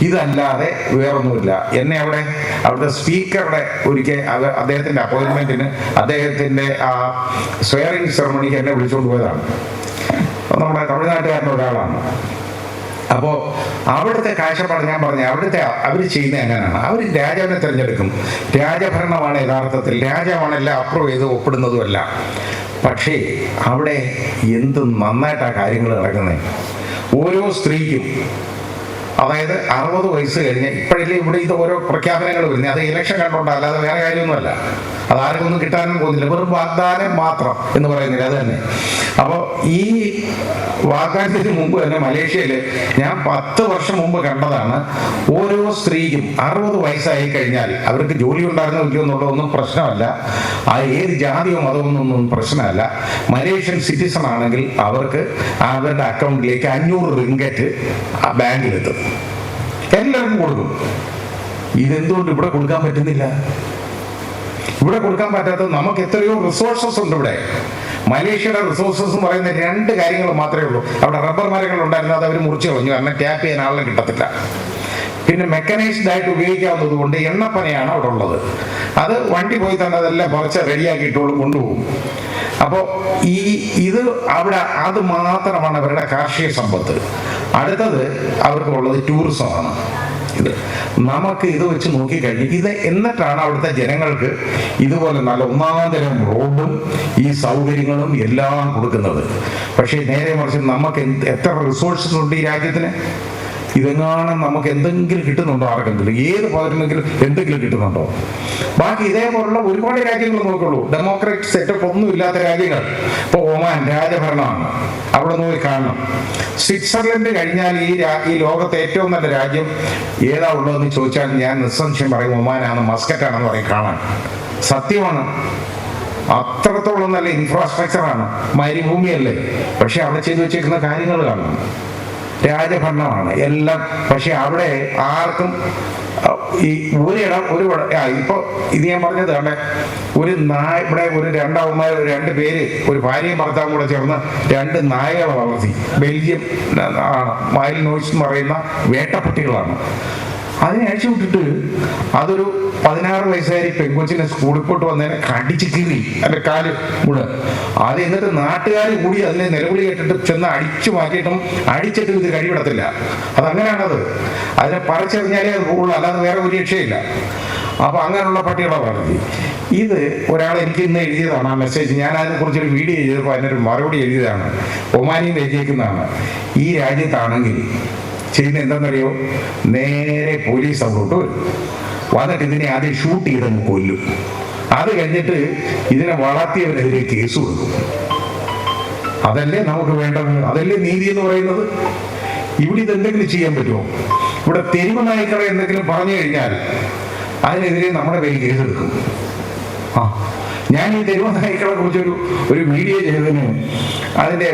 ഇതല്ലാതെ വേറൊന്നുമില്ല. എന്നെ അവിടുത്തെ സ്പീക്കറുടെ ഒരിക്കൽ അദ്ദേഹത്തിന്റെ അപ്പോയിന്റ്മെന്റിന്, അദ്ദേഹത്തിന്റെ ആ സ്വയറിംഗ് സെറമണിക്ക് എന്നെ വിളിച്ചുകൊണ്ട് പോയതാണ്. നമ്മുടെ തമിഴ്നാട്ടുകാരൻ്റെ ഒരാളാണ്. അപ്പോൾ അവിടുത്തെ കാഴ്ചപ്പാട് ഞാൻ പറഞ്ഞു, അവിടുത്തെ അവർ ചെയ്യുന്ന എങ്ങനെയാണ്? അവർ രാജാവിനെ തിരഞ്ഞെടുക്കും. രാജഭരണമാണ് യഥാർത്ഥത്തിൽ, രാജാവാണ് എല്ലാം അപ്രൂവ് ചെയ്ത് ഒപ്പിടുന്നതുമല്ല. പക്ഷേ അവിടെ എന്ത് നന്നായിട്ടാണ് കാര്യങ്ങൾ നടക്കുന്നത്. ഓരോ സ്ത്രീക്കും അതായത് 60 വയസ്സ് കഴിഞ്ഞ് ഇപ്പോഴല്ലേ ഇവിടെ ഇത് ഓരോ പ്രഖ്യാപനങ്ങൾ വരുന്നത്, അത് ഇലക്ഷൻ കണ്ടോണ്ട് അല്ലാതെ വേറെ കാര്യമൊന്നുമല്ല. അത് ആർക്കും ഒന്നും കിട്ടാനും പോകുന്നില്ല, വെറും വാഗ്ദാനം മാത്രം എന്ന് പറയുന്നില്ല, അത് തന്നെ. അപ്പോൾ ഈ വാഗ്ദാനത്തിന് മുമ്പ് തന്നെ മലേഷ്യയിൽ ഞാൻ 10 വർഷം മുമ്പ് കണ്ടതാണ്, ഓരോ സ്ത്രീക്കും 60 വയസ്സായി കഴിഞ്ഞാൽ അവർക്ക് ജോലി ഉണ്ടായിരുന്നോ ഇല്ലയോ എന്നുള്ളതൊന്നും പ്രശ്നമല്ല, ആ ഏത് ജാതിയോ മതമൊന്നും പ്രശ്നമല്ല. മലേഷ്യൻ സിറ്റിസൺ ആണെങ്കിൽ അവർക്ക് അവരുടെ അക്കൗണ്ടിലേക്ക് 500 റിംഗറ്റ് ബാങ്കിലെത്തും, എല്ലാവർക്കും കൊടുക്കും. ഇതെന്തുകൊണ്ട് ഇവിടെ കൊടുക്കാൻ പറ്റുന്നില്ല? ഇവിടെ കൊടുക്കാൻ പറ്റാത്തത് നമുക്ക് എത്രയോ റിസോഴ്സസ് ഉണ്ട് ഇവിടെ. മലേഷ്യയുടെ റിസോഴ്സസ് എന്ന് പറയുന്ന 2 കാര്യങ്ങൾ മാത്രമേ ഉള്ളൂ. അവിടെ റബ്ബർ മരങ്ങൾ ഉണ്ടായിരുന്നു, അത് അവർ മുറിച്ചു കളഞ്ഞു, കാരണം ടാപ്പ് ചെയ്യാൻ ആളിനെ കിട്ടത്തില്ല. പിന്നെ മെക്കനൈസ്ഡ് ആയിട്ട് ഉപയോഗിക്കാവുന്നത് കൊണ്ട് എണ്ണപ്പനയാണ് അവിടെ ഉള്ളത്. അത് വണ്ടി പോയി തന്നെ അതെല്ലാം കുറച്ച് റെഡിയാക്കിയിട്ടുള്ളൂ കൊണ്ടുപോകും. അപ്പോൾ ഇത് അവിടെ അത് മാത്രമാണ് അവരുടെ കാർഷിക സമ്പത്ത്. അടുത്തത് അവർക്കുള്ളത് ടൂറിസമാണ്. ഇത് നമുക്ക് ഇത് വെച്ച് നോക്കിക്കഴിഞ്ഞ് ഇത് എന്നിട്ടാണ് അവിടുത്തെ ജനങ്ങൾക്ക് ഇതുപോലെ നല്ല ഒന്നാന്തരം റോഡും ഈ സൗകര്യങ്ങളും എല്ലാം കൊടുക്കുന്നത്. പക്ഷേ നേരെ മറിച്ച് നമുക്ക് എത്ര റിസോഴ്സസ് ഉണ്ട് ഈ രാജ്യത്തിന്? ഇതെങ്ങാനും നമുക്ക് എന്തെങ്കിലും കിട്ടുന്നുണ്ടോ? ആർക്കെങ്കിലും ഏത് പൗരനെങ്കിലും എന്തെങ്കിലും കിട്ടുന്നുണ്ടോ? ബാക്കി ഇതേപോലുള്ള ഒരുപാട് രാജ്യങ്ങൾ നോക്കുള്ളൂ, ഡെമോക്രാറ്റിക് സെറ്റപ്പ് ഒന്നും ഇല്ലാത്ത രാജ്യങ്ങൾ. ഇപ്പോൾ ഒമാൻ രാജഭരണമാണ്, അവിടെ നോക്കി കാണണം. സ്വിറ്റ്സർലൻഡ് കഴിഞ്ഞാൽ ഈ ലോകത്തെ ഏറ്റവും നല്ല രാജ്യം ഏതാ ഉള്ളതെന്ന് ചോദിച്ചാൽ ഞാൻ നിസ്സംശയം പറയും ഒമാനാണ്, മസ്കറ്റാണെന്ന് പറയും. കാണാൻ സത്യമാണ്, അത്രത്തോളം നല്ല ഇൻഫ്രാസ്ട്രക്ചറാണ്, മരുഭൂമിയല്ലേ, പക്ഷെ അവിടെ ചെയ്തു വെച്ചേക്കുന്ന കാര്യങ്ങൾ കാണണം. രാജഭരണമാണ് എല്ലാം. പക്ഷെ അവിടെ ആർക്കും ഈ ഇപ്പൊ ഇത് ഞാൻ പറഞ്ഞത് കണ്ടേ, ഇവിടെ ഒരു 2 പേര്, ഒരു ഭാര്യയും ഭർത്താവും കൂടെ ചേർന്ന് 2 നായകളെ വളർത്തി. ബെൽജിയം ആണ്, മൈൽ നോയ്സ് എന്ന് പറയുന്ന വേട്ടപ്പട്ടികളാണ്. അതിനെ അഴിച്ചു വിട്ടിട്ട് അതൊരു 16 വയസ്സുകാരി പെൺകൊച്ചിനെ സ്കൂളിൽ പോയിട്ട് വന്നതിനെ കടിച്ച് കീറി അതിന്റെ കാല് കൂടെ. അത് എന്നിട്ട് നാട്ടുകാർ കൂടി അതിനെ നിലവിളി കേട്ടിട്ട് ചെന്ന് അടിച്ചു മാറ്റിയിട്ടും അടിച്ചിട്ടും ഇത് കഴിവിടത്തില്ല. അതങ്ങനെയാണത്, അതിനെ പറിച്ചെറിഞ്ഞാലേ അത് പോകുള്ളൂ, അല്ലാതെ വേറെ ഒരു രക്ഷയില്ല. അപ്പൊ അങ്ങനെയുള്ള പട്ടികളെ വളർത്തി. ഇത് ഒരാൾ എനിക്ക് ഇന്ന് എഴുതിയതാണ് ആ മെസ്സേജ്. ഞാൻ അതിനെക്കുറിച്ചൊരു വീഡിയോ ചെയ്തപ്പോൾ അതിനൊരു മറുപടി എഴുതിയതാണ്. ഒമാനിയിൽ എഴുതിയേക്കുന്നതാണ്. ഈ രാജ്യത്താണെങ്കിൽ ചെയ്യുന്ന എന്താണെന്നറിയോ? നേരെ പോലീസ് അങ്ങോട്ട് വരും, വന്നിട്ട് ഇതിനെ ആദ്യം ഷൂട്ട് ചെയ്തങ്ങ് കൊല്ലും. അത് കഴിഞ്ഞിട്ട് ഇതിനെ വളർത്തിയവനെതിരെ കേസ് കൊടുക്കും. അതല്ലേ നമുക്ക് വേണ്ടത്? അതല്ലേ നീതി എന്ന് പറയുന്നത്? ഇവിടെ ഇതെന്തെങ്കിലും ചെയ്യാൻ പറ്റുമോ? ഇവിടെ തെരുവ് നായ്ക്കളെ എന്തെങ്കിലും പറഞ്ഞു കഴിഞ്ഞാൽ അതിനെതിരെ നമ്മുടെ പേര് കേസെടുക്കും. ഞാൻ ഈ തെരുവ് നായ്ക്കളെ കുറിച്ചൊരു വീഡിയോ ചെയ്തതിന് അതിൻ്റെ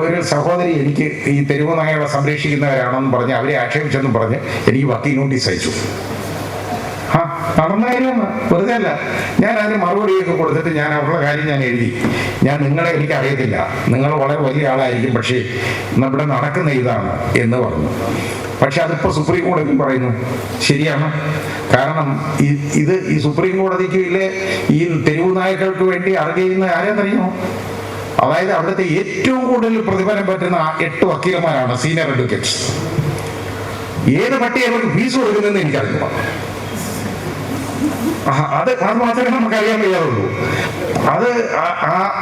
ഒരു സഹോദരി എനിക്ക് ഈ തെരുവ് നായകളെ സംരക്ഷിക്കുന്നവരാണെന്ന് പറഞ്ഞ് അവരെ ആക്ഷേപിച്ചെന്നും പറഞ്ഞ് എനിക്ക് വക്കീൽ നോട്ടീസ് അയച്ചു. നടന്നായിരുന്നു, വെറുതെ അല്ല. ഞാൻ അതിന് മറുപടിയൊക്കെ കൊടുത്തിട്ട് ഞാൻ അവരുടെ കാര്യം ഞാൻ എഴുതി. നിങ്ങളെ എനിക്കറിയത്തില്ല, നിങ്ങൾ വളരെ വലിയ ആളായിരിക്കും, പക്ഷേ ഇവിടെ നടക്കുന്ന ഇതാണ് എന്ന് പറഞ്ഞു. പക്ഷെ അതിപ്പോൾ സുപ്രീം കോടതി പറയുന്നു ശരിയാണ്. കാരണം ഈ സുപ്രീം കോടതിക്ക് ഈ തെരുവ് നായകൾക്ക് വേണ്ടി അറിയുന്ന ആരെന്നറിയുമോ? അതായത് അവിടുത്തെ ഏറ്റവും കൂടുതൽ പ്രതിഫലം പറ്റുന്ന 8 വക്കീലന്മാരാണ് സീനിയർ അഡ്വക്കേറ്റ്സ്. ഏത് പട്ടി അവർക്ക് ഫീസ് കൊടുക്കുന്നതെന്ന് എനിക്കറിയില്ല. അത് മാത്രമേ നമുക്കറിയാൻ വയ്യാറുള്ളൂ.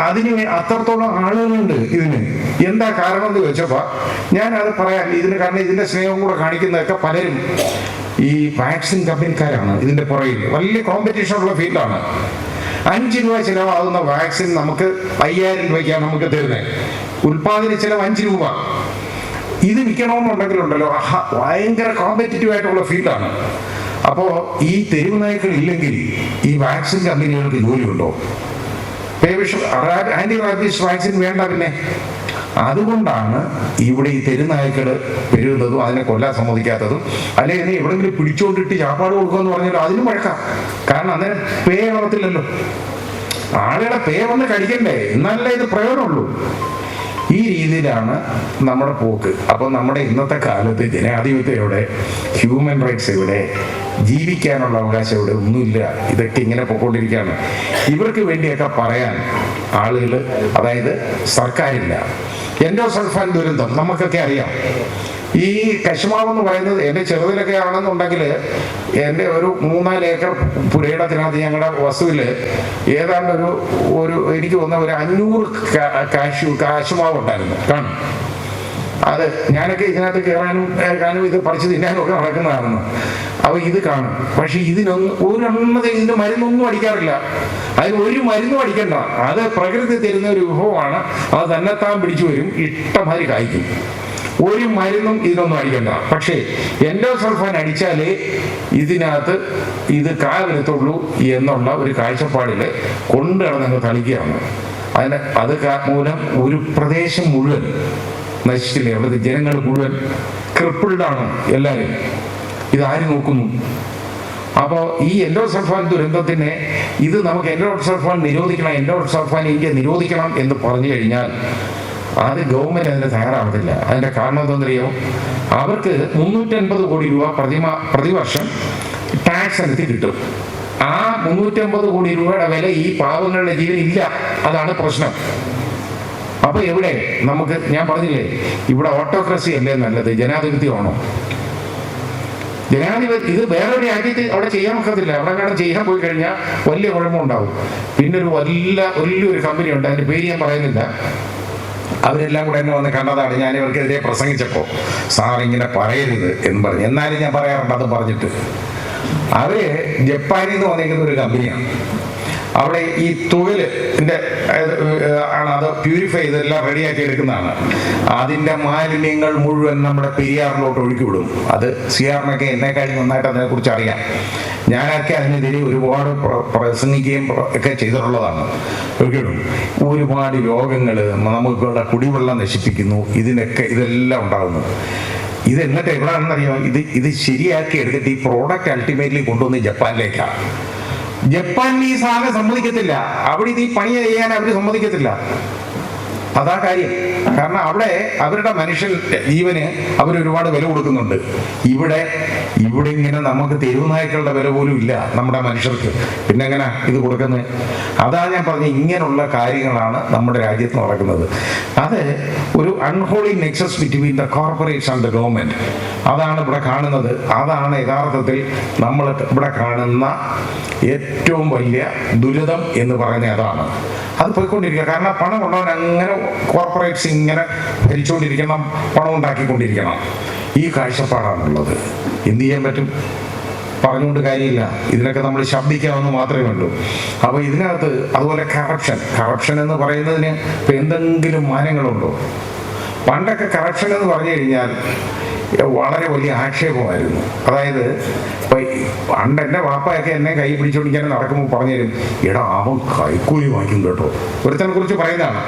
അതിന് അത്രത്തോളം ആളുകളുണ്ട് ഇതിന്. എന്താ കാരണം എന്ന് ചോദിച്ചപ്പോ ഞാൻ അത് പറയാം. ഇതിന് കാരണം ഇതിന്റെ സ്നേഹം കൂടെ കാണിക്കുന്നതൊക്കെ പലരും ഈ വാക്സിൻ കമ്പനിക്കാരാണ് ഇതിന്റെ പുറകിൽ. വലിയ കോമ്പറ്റീഷൻ ഉള്ള ഫീൽഡാണ്. 5 രൂപ ചിലവാകുന്ന വാക്സിൻ നമുക്ക് 5000 രൂപയ്ക്കാണ് നമുക്ക് തരുന്നത്. ഉൽപാദന ചിലവ് 5 രൂപ. ഇത് വിൽക്കണമെന്നുണ്ടെങ്കിലുണ്ടല്ലോ ഭയങ്കര കോമ്പറ്റീറ്റീവ് ആയിട്ടുള്ള ഫീൽഡാണ്. അപ്പോൾ ഈ തെരുവ് നായ്ക്കൾ ഇല്ലെങ്കിൽ ഈ വാക്സിൻ കമ്പനികൾക്ക് ജോലിയുണ്ടോ? ആന്റി റാബീസ് വാക്സിൻ വേണ്ട പിന്നെ. അതുകൊണ്ടാണ് ഇവിടെ ഈ തെരുനായ്ക്കൾ പെരുകുന്നതും അതിനെ കൊല്ലാൻ സമ്മതിക്കാത്തതും. അല്ലെങ്കിൽ എവിടെങ്കിലും പിടിച്ചുകൊണ്ടിട്ട് ചാപ്പാട് കൊടുക്കുമെന്ന് പറഞ്ഞാൽ അതിനും വഴക്കാം. കാരണം അതിനെ പേ വളർത്തില്ലല്ലോ. ആളുകളെ പേ വന്ന് കഴിക്കണ്ടേ, എന്നാലല്ലേ ഇത് പ്രയോജനമുള്ളൂ. ഈ രീതിയിലാണ് നമ്മുടെ പോക്ക്. അപ്പോൾ നമ്മുടെ ഇന്നത്തെ കാലത്ത് ജനാധിപത്യം എവിടെ, ഹ്യൂമൻ റൈറ്റ്സ് എവിടെ, ജീവിക്കാനുള്ള അവകാശം എവിടെ? ഒന്നുമില്ല. ഇതൊക്കെ ഇങ്ങനെ പോയിക്കൊണ്ടിരിക്കുകയാണ്. ഇവർക്ക് വേണ്ടിയൊക്കെ പറയാൻ ആളുകൾ, അതായത് സർക്കാരില്ല. എൻഡോസൾഫാൻ ദുരന്തം നമുക്കൊക്കെ അറിയാം. ഈ കശുമാവ് എന്ന് പറയുന്നത് എൻ്റെ ചെറുതിലൊക്കെ ആണെന്നുണ്ടെങ്കിൽ എൻ്റെ ഒരു 3-4 ഏക്കർ പുരയിടത്തിനകത്ത് ഞങ്ങളുടെ വസ്തുവിൽ ഏതാണ്ട് എനിക്ക് തോന്നുന്ന ഒരു 500 കാശുമാവ് ഉണ്ടായിരുന്നു കാണും. അത് ഞാനൊക്കെ ഇതിനകത്ത് കയറാനും ഇത് പറിച്ച് തിന്നാനും ഒക്കെ നടക്കുന്നതാണെന്ന്. അപ്പോൾ ഇത് കാണും. പക്ഷെ ഇതിന്റെ മരുന്നൊന്നും അടിക്കാറില്ല. അതിന് ഒരു മരുന്നും അടിക്കണ്ട. അത് പ്രകൃതി തരുന്ന ഒരു വിഭവമാണ്. അത് തന്നെത്താൻ പിടിച്ചു വരും, ഇഷ്ടമാതിരി കായ്ക്കും. ഒരു മരുന്നും ഇതിനൊന്നും അടിക്കണ്ട. പക്ഷേ എൻഡോസൾഫാൻ അടിച്ചാലേ ഇതിനകത്ത് ഇത് കായ വരത്തുള്ളൂ എന്നുള്ള ഒരു കാഴ്ചപ്പാടിൽ കൊണ്ട് നടന്ന് തളിക്കുകയാണ്. അത് മൂലം ഒരു പ്രദേശം മുഴുവൻ നശിച്ചില്ലേ. അവിടുത്തെ ജനങ്ങൾ മുഴുവൻ ക്രിപ്പിൾഡാണ് എല്ലാവരും. ഇതാരും നോക്കുന്നു. അപ്പോൾ ഈ എൻഡോസൾഫാൻ ദുരന്തത്തിനെ ഇത് നമുക്ക് എൻഡോസൾഫാൻ നിരോധിക്കണം, എൻഡോസൾഫാൻ ഇന്ത്യ നിരോധിക്കണം എന്ന് പറഞ്ഞു കഴിഞ്ഞാൽ അത് ഗവൺമെന്റ് അതിന് തയ്യാറാവത്തില്ല. അതിന്റെ കാരണം എന്താണെന്നറിയോ? അവർക്ക് 350 കോടി രൂപ പ്രതിവർഷം ടാക്സ് ഇനത്തിൽ കിട്ടും. ആ 350 കോടി രൂപയുടെ വില ഈ പാവങ്ങളുടെ ജീവൻ ഇല്ല. അതാണ് പ്രശ്നം. അപ്പൊ എവിടെ നമുക്ക്, ഞാൻ പറഞ്ഞില്ലേ, ഇവിടെ ഓട്ടോക്രസി അല്ലേ നല്ലത്, ജനാധിപത്യമാണോ? ഇത് വേറൊരു രാജ്യത്ത് അവിടെ ചെയ്യാൻ ഒക്കത്തില്ല. അവിടെ കാരണം ചെയ്യാൻ പോയി കഴിഞ്ഞാൽ വലിയ കുഴപ്പമുണ്ടാവും. പിന്നെ വലിയൊരു കമ്പനി ഉണ്ട്, അതിന്റെ പേര് ഞാൻ പറയുന്നില്ല. അവരെല്ലാം കൂടെ എന്നെ വന്ന് കണ്ടതാണ്. ഞാൻ ഇവർക്കെതിരെ പ്രസംഗിച്ചപ്പോൾ സാർ ഇങ്ങനെ പറയരുത് എന്ന് പറഞ്ഞു. എന്നാലും ഞാൻ പറയാറുണ്ട് അത് പറഞ്ഞിട്ട്. അവര് ജപ്പാനിൽ നിന്ന് വന്നിരിക്കുന്ന ഒരു കമ്പനിയാണ്. അവിടെ ഈ തുകലിൻ്റെ ആണ് അത് പ്യൂരിഫൈ ചെയ്തെല്ലാം റെഡിയാക്കി എടുക്കുന്നതാണ്. അതിൻ്റെ മാലിന്യങ്ങൾ മുഴുവൻ നമ്മുടെ പെരിയാറിലോട്ട് ഒഴുക്കി വിടും. അത് സിയാറിനൊക്കെ എന്നെക്കാളും നന്നായിട്ട് അതിനെക്കുറിച്ച് അറിയാം. ഞാനൊക്കെ അതിനെതിരെ ഒരുപാട് പ്രസംഗിക്കുകയും ഒക്കെ ചെയ്തിട്ടുള്ളതാണ്. ഒഴുകിവിടും. ഒരുപാട് രോഗങ്ങൾ, നമുക്കുള്ള കുടിവെള്ളം നശിപ്പിക്കുന്നു. ഇതെല്ലാം ഉണ്ടാകുന്നു. ഇത് എന്നിട്ട് എവിടെയാണെന്നറിയാം, ഇത് ശരിയാക്കി എടുത്തിട്ട് ഈ പ്രോഡക്റ്റ് അൾട്ടിമേറ്റ്ലി കൊണ്ടുവന്ന് ജപ്പാനിലേക്കാണ്. ജപ്പാനിൽ ഈ സാധനം സമ്മതിക്കത്തില്ല. അവിടെ ഇത് ഈ പണി ചെയ്യാൻ അവർ സമ്മതിക്കത്തില്ല. അതാ കാര്യം. കാരണം അവിടെ അവരുടെ മനുഷ്യൻ ജീവന് അവരൊരുപാട് വില കൊടുക്കുന്നുണ്ട്. ഇവിടെ ഇങ്ങനെ നമുക്ക് തെരുവുനായ്ക്കളുടെ വില പോലും ഇല്ല നമ്മുടെ മനുഷ്യർക്ക്. പിന്നെ എങ്ങനെ ഇത് കൊടുക്കുന്നത്? അതാ ഞാൻ പറഞ്ഞ ഇങ്ങനെയുള്ള കാര്യങ്ങളാണ് നമ്മുടെ രാജ്യത്ത് നടക്കുന്നത്. അത് ഒരു unholy Nexus between the corporates and the government. അതാണ് ഇവിടെ കാണുന്നത്. അതാണ് യഥാർത്ഥത്തിൽ നമ്മൾ ഇവിടെ കാണുന്ന ഏറ്റവും വലിയ ദുരിതം എന്ന് പറയുന്നത്. അതാണ് അത് പോയിക്കൊണ്ടിരിക്കുക. കാരണം പണം ഉള്ളവൻ അങ്ങനെ കോർപ്പറേറ്റ്സ് ഇങ്ങനെ ഭരിച്ചുകൊണ്ടിരിക്കണം, പണം ഉണ്ടാക്കിക്കൊണ്ടിരിക്കണം. ഈ കാഴ്ചപ്പാടാണുള്ളത്. എന്ത് ചെയ്യാൻ പറ്റും? പറഞ്ഞുകൊണ്ട് കാര്യമില്ല. ഇതിനൊക്കെ നമ്മൾ ശബ്ദിക്കാമെന്ന് മാത്രമേ ഉള്ളൂ. അപ്പോൾ ഇതിനകത്ത് അതുപോലെ കറപ്ഷൻ എന്ന് പറയുന്നതിന് ഇപ്പം എന്തെങ്കിലും മാനങ്ങളുണ്ടോ? പണ്ടൊക്കെ കറപ്ഷൻ എന്ന് പറഞ്ഞു കഴിഞ്ഞാൽ വളരെ വലിയ ആക്ഷേപമായിരുന്നു. അതായത് പണ്ട് എൻ്റെ വാപ്പയൊക്കെ എന്നെ കൈ പിടിച്ചുകൊണ്ടിരിക്കാൻ നടക്കുമ്പോൾ പറഞ്ഞു തരും, എടാ അവൻ കൈക്കൂലി വാങ്ങിക്കും കേട്ടോ, ഒരുത്തനെ കുറിച്ച് പറയുന്നതാണ്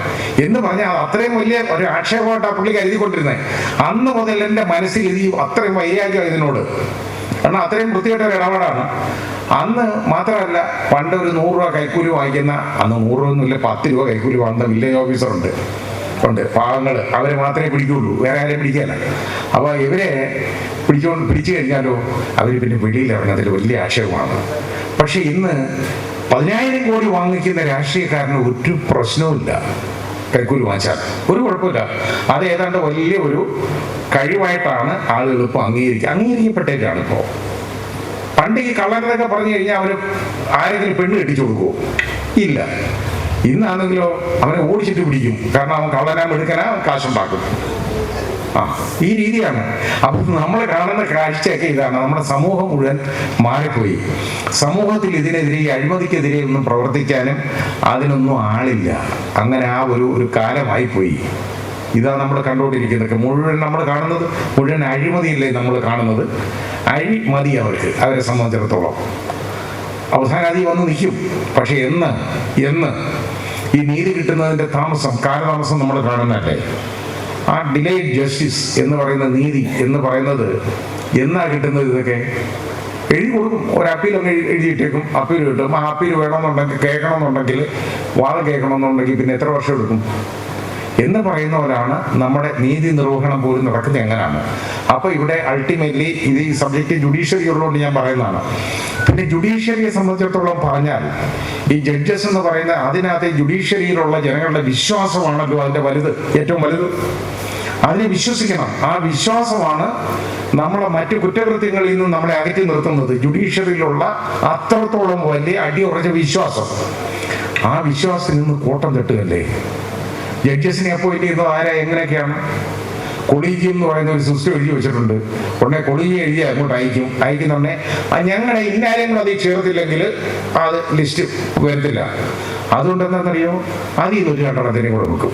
എന്ന് പറഞ്ഞാൽ അത്രയും വലിയ ഒരു ആക്ഷേപമായിട്ട് ആ പുള്ളി കരുതിക്കൊണ്ടിരുന്നത്. അന്ന് മുതൽ എൻ്റെ മനസ്സിൽ അത്രയും വൈരാഗ്യം ഇതിനോട്. കാരണം അത്രയും വൃത്തിയായിട്ടൊരു ഇടപാടാണ്. അന്ന് മാത്രമല്ല, പണ്ട് ഒരു 100 രൂപ കൈക്കൂലി വാങ്ങിക്കുന്ന, അന്ന് 100 രൂപ ഒന്നുമില്ല, 10 രൂപ കൈക്കൂലി വാങ്ങുന്ന വില്ലേജ് ഓഫീസറുണ്ട്. പാവങ്ങൾ, അവരെ മാത്രമേ പിടിക്കുള്ളൂ, വേറെ ആരെയും പിടിക്കാനല്ല. അപ്പോൾ ഇവരെ പിടിച്ചു കഴിഞ്ഞാലോ അവർ പിന്നെ വെളിയിൽ ഇറങ്ങുന്നതിൽ വലിയ ആക്ഷേപമാണ്. പക്ഷെ ഇന്ന് 10,000 കോടി വാങ്ങിക്കുന്ന രാഷ്ട്രീയക്കാരന് ഒരു പ്രശ്നവുമില്ല. കൈക്കൂലി വാങ്ങിച്ചാൽ ഒരു കുഴപ്പമില്ല. അത് ഏതാണ്ട് വലിയ ഒരു കഴിവായിട്ടാണ് ആളുകൾ ഇപ്പോൾ അംഗീകരിക്കപ്പെട്ടേക്കാണ്. ഇപ്പോൾ പണ്ട് ഈ കള്ളനൊക്കെ പറഞ്ഞു കഴിഞ്ഞാൽ അവർ ആരെങ്കിലും പെണ്ണ് കെട്ടിച്ചു കൊടുക്കുമോ? ഇല്ല. ഇന്നാണെങ്കിലോ അവനെ ഓടിച്ചിട്ട് പിടിക്കും. കാരണം അവൻ കള്ളനാൻ എടുക്കാനാ കാശുണ്ടാക്കും. ഈ രീതിയാണ്. അപ്പം നമ്മൾ കാണുന്ന കാഴ്ചയൊക്കെ ഇതാണ്. നമ്മുടെ സമൂഹം മുഴുവൻ മാറിപ്പോയി. സമൂഹത്തിൽ ഇതിനെതിരെ, അഴിമതിക്കെതിരെ ഒന്നും പ്രവർത്തിക്കാനും അതിനൊന്നും ആളില്ല. അങ്ങനെ ആ ഒരു കാലമായിപ്പോയി. ഇതാ നമ്മൾ കണ്ടുകൊണ്ടിരിക്കുന്നത്. മുഴുവൻ നമ്മൾ കാണുന്നത് മുഴുവൻ അഴിമതിയില്ലേ നമ്മൾ കാണുന്നത്. അഴിമതി അവരെ സംബന്ധിച്ചിടത്തോളം അവസാനം അതി വന്ന് നിൽക്കും. പക്ഷെ എന്ന് ഈ നീതി കിട്ടുന്നതിൻ്റെ കാലതാമസം നമ്മൾ കാണുന്നതല്ലേ. ആ ഡിലേഡ് ജസ്റ്റിസ് എന്ന് പറയുന്ന നീതി എന്ന് പറയുന്നത് എന്നാ കിട്ടുന്നത്? ഇതൊക്കെ എഴുതി കൊടുക്കും. ഒരു അപ്പീലൊക്കെ എഴുതിയിട്ടേക്കും. അപ്പീൽ കിട്ടും. ആ അപ്പീൽ വേണമെന്നുണ്ടെങ്കിൽ, കേൾക്കണമെന്നുണ്ടെങ്കിൽ, വാദം കേൾക്കണമെന്നുണ്ടെങ്കിൽ പിന്നെ എത്ര വർഷം എടുക്കും എന്ന് പറയുന്നവരാണ് നമ്മുടെ നീതി നിർവഹണം പോലും നടക്കുന്നത്. എങ്ങനെയാണ്? അപ്പോൾ ഇവിടെ അൾട്ടിമേറ്റ്ലി ഇത് ഈ സബ്ജക്റ്റ് ജുഡീഷ്യറി ഉള്ളതുകൊണ്ട് ഞാൻ പറയുന്നതാണ്. പിന്നെ ജുഡീഷ്യറിയെ സംബന്ധിച്ചിടത്തോളം പറഞ്ഞാൽ ഈ ജഡ്ജസ് എന്ന് പറയുന്ന അതിനകത്ത് ജുഡീഷ്യറിയിലുള്ള ജനങ്ങളുടെ വിശ്വാസമാണല്ലോ അതിൻ്റെ ഏറ്റവും വലുത്. അതിനെ വിശ്വസിക്കണം. ആ വിശ്വാസമാണ് നമ്മളെ മറ്റു കുറ്റകൃത്യങ്ങളിൽ നിന്ന് നമ്മളെ അകറ്റി നിർത്തുന്നത്. ജുഡീഷ്യറിയിലുള്ള അത്രത്തോളം വലിയ അടിയുറച്ച വിശ്വാസം. ആ വിശ്വാസത്തിൽ നിന്ന് കോട്ടം തട്ടുകയല്ലേ. ജഡ്ജസിനെ അപ്പോയിന്റ് ചെയ്യുന്നത് ആരാ, എങ്ങനെയൊക്കെയാണ്? കൊളീജിയം എന്ന് പറയുന്ന ഒരു സിസ്റ്റം എഴുതി വെച്ചിട്ടുണ്ട്. ഉടനെ കൊളീജിയം എഴുതി അങ്ങോട്ട് അയക്കുന്നുണ്ടെ ഞങ്ങളുടെ ഇന്നാര്യങ്ങൾ അതിൽ ചേർത്തില്ലെങ്കിൽ അത് ലിസ്റ്റ് വരത്തില്ല. അതുകൊണ്ട് എന്താണെന്നറിയോ, അതിൽ നിന്നൊരു 2 കൂടെ വെക്കും.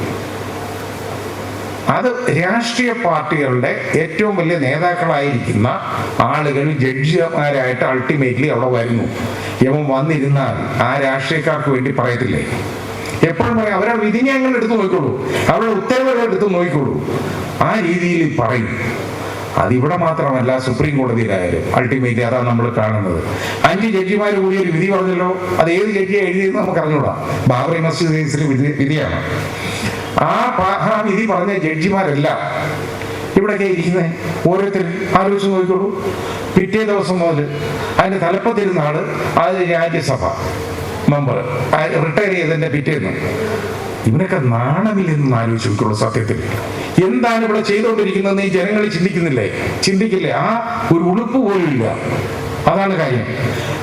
അത് രാഷ്ട്രീയ പാർട്ടികളുടെ ഏറ്റവും വലിയ നേതാക്കളായിരിക്കുന്ന ആളുകൾ ജഡ്ജിമാരായിട്ട് അൾട്ടിമേറ്റ്ലി അവിടെ വരുന്നു. യമൻ വന്നിരുന്നാൽ ആ രാഷ്ട്രീയക്കാർക്ക് വേണ്ടി പറയത്തില്ലേ, എപ്പോഴും പറയും അവരുടെ വിധിന്യായങ്ങൾ എടുത്തു നോക്കിക്കോളൂ, അവരുടെ ഉത്തരവുകൾ എടുത്തു നോക്കിക്കോളൂ, ആ രീതിയിൽ പറയും. അതിവിടെ മാത്രമല്ല, സുപ്രീം കോടതിയിലായാലും അൾട്ടിമേറ്റ്ലി അതാണ് നമ്മൾ കാണുന്നത്. 5 ജഡ്ജിമാർ കൂടി ഒരു വിധി പറഞ്ഞല്ലോ, അത് ഏത് ജഡ്ജിയെ എഴുതിയെന്ന് നമുക്ക് അറിഞ്ഞൂടാ. ബാബറി മസ്ജിദ് കേസിലെ വിധിയാണ്. ആ വിധി പറഞ്ഞ ജഡ്ജിമാരെല്ലാം ഇവിടെയൊക്കെ ഇരിക്കുന്നത് ഓരോരുത്തരും ആലോചിച്ച് നോക്കിക്കോളൂ. പിറ്റേ ദിവസം മുതൽ അതിന്റെ തലപ്പത്തിരുന്ന ആള് അത് രാജ്യസഭ മെമ്പർ റിട്ടയർ ചെയ്തതിന്റെ പിറ്റേന്ന്. ഇവനൊക്കെ നാണമില്ലെന്ന് ആലോചിച്ച് നോക്കിക്കോളൂ. സത്യത്തിൽ എന്താണ് ഇവിടെ ചെയ്തുകൊണ്ടിരിക്കുന്നതെന്ന് ഈ ജനങ്ങൾ ചിന്തിക്കില്ലേ. ആ ഒരു ഉളുപ്പ് പോലും ഇല്ല. അതാണ് കാര്യം.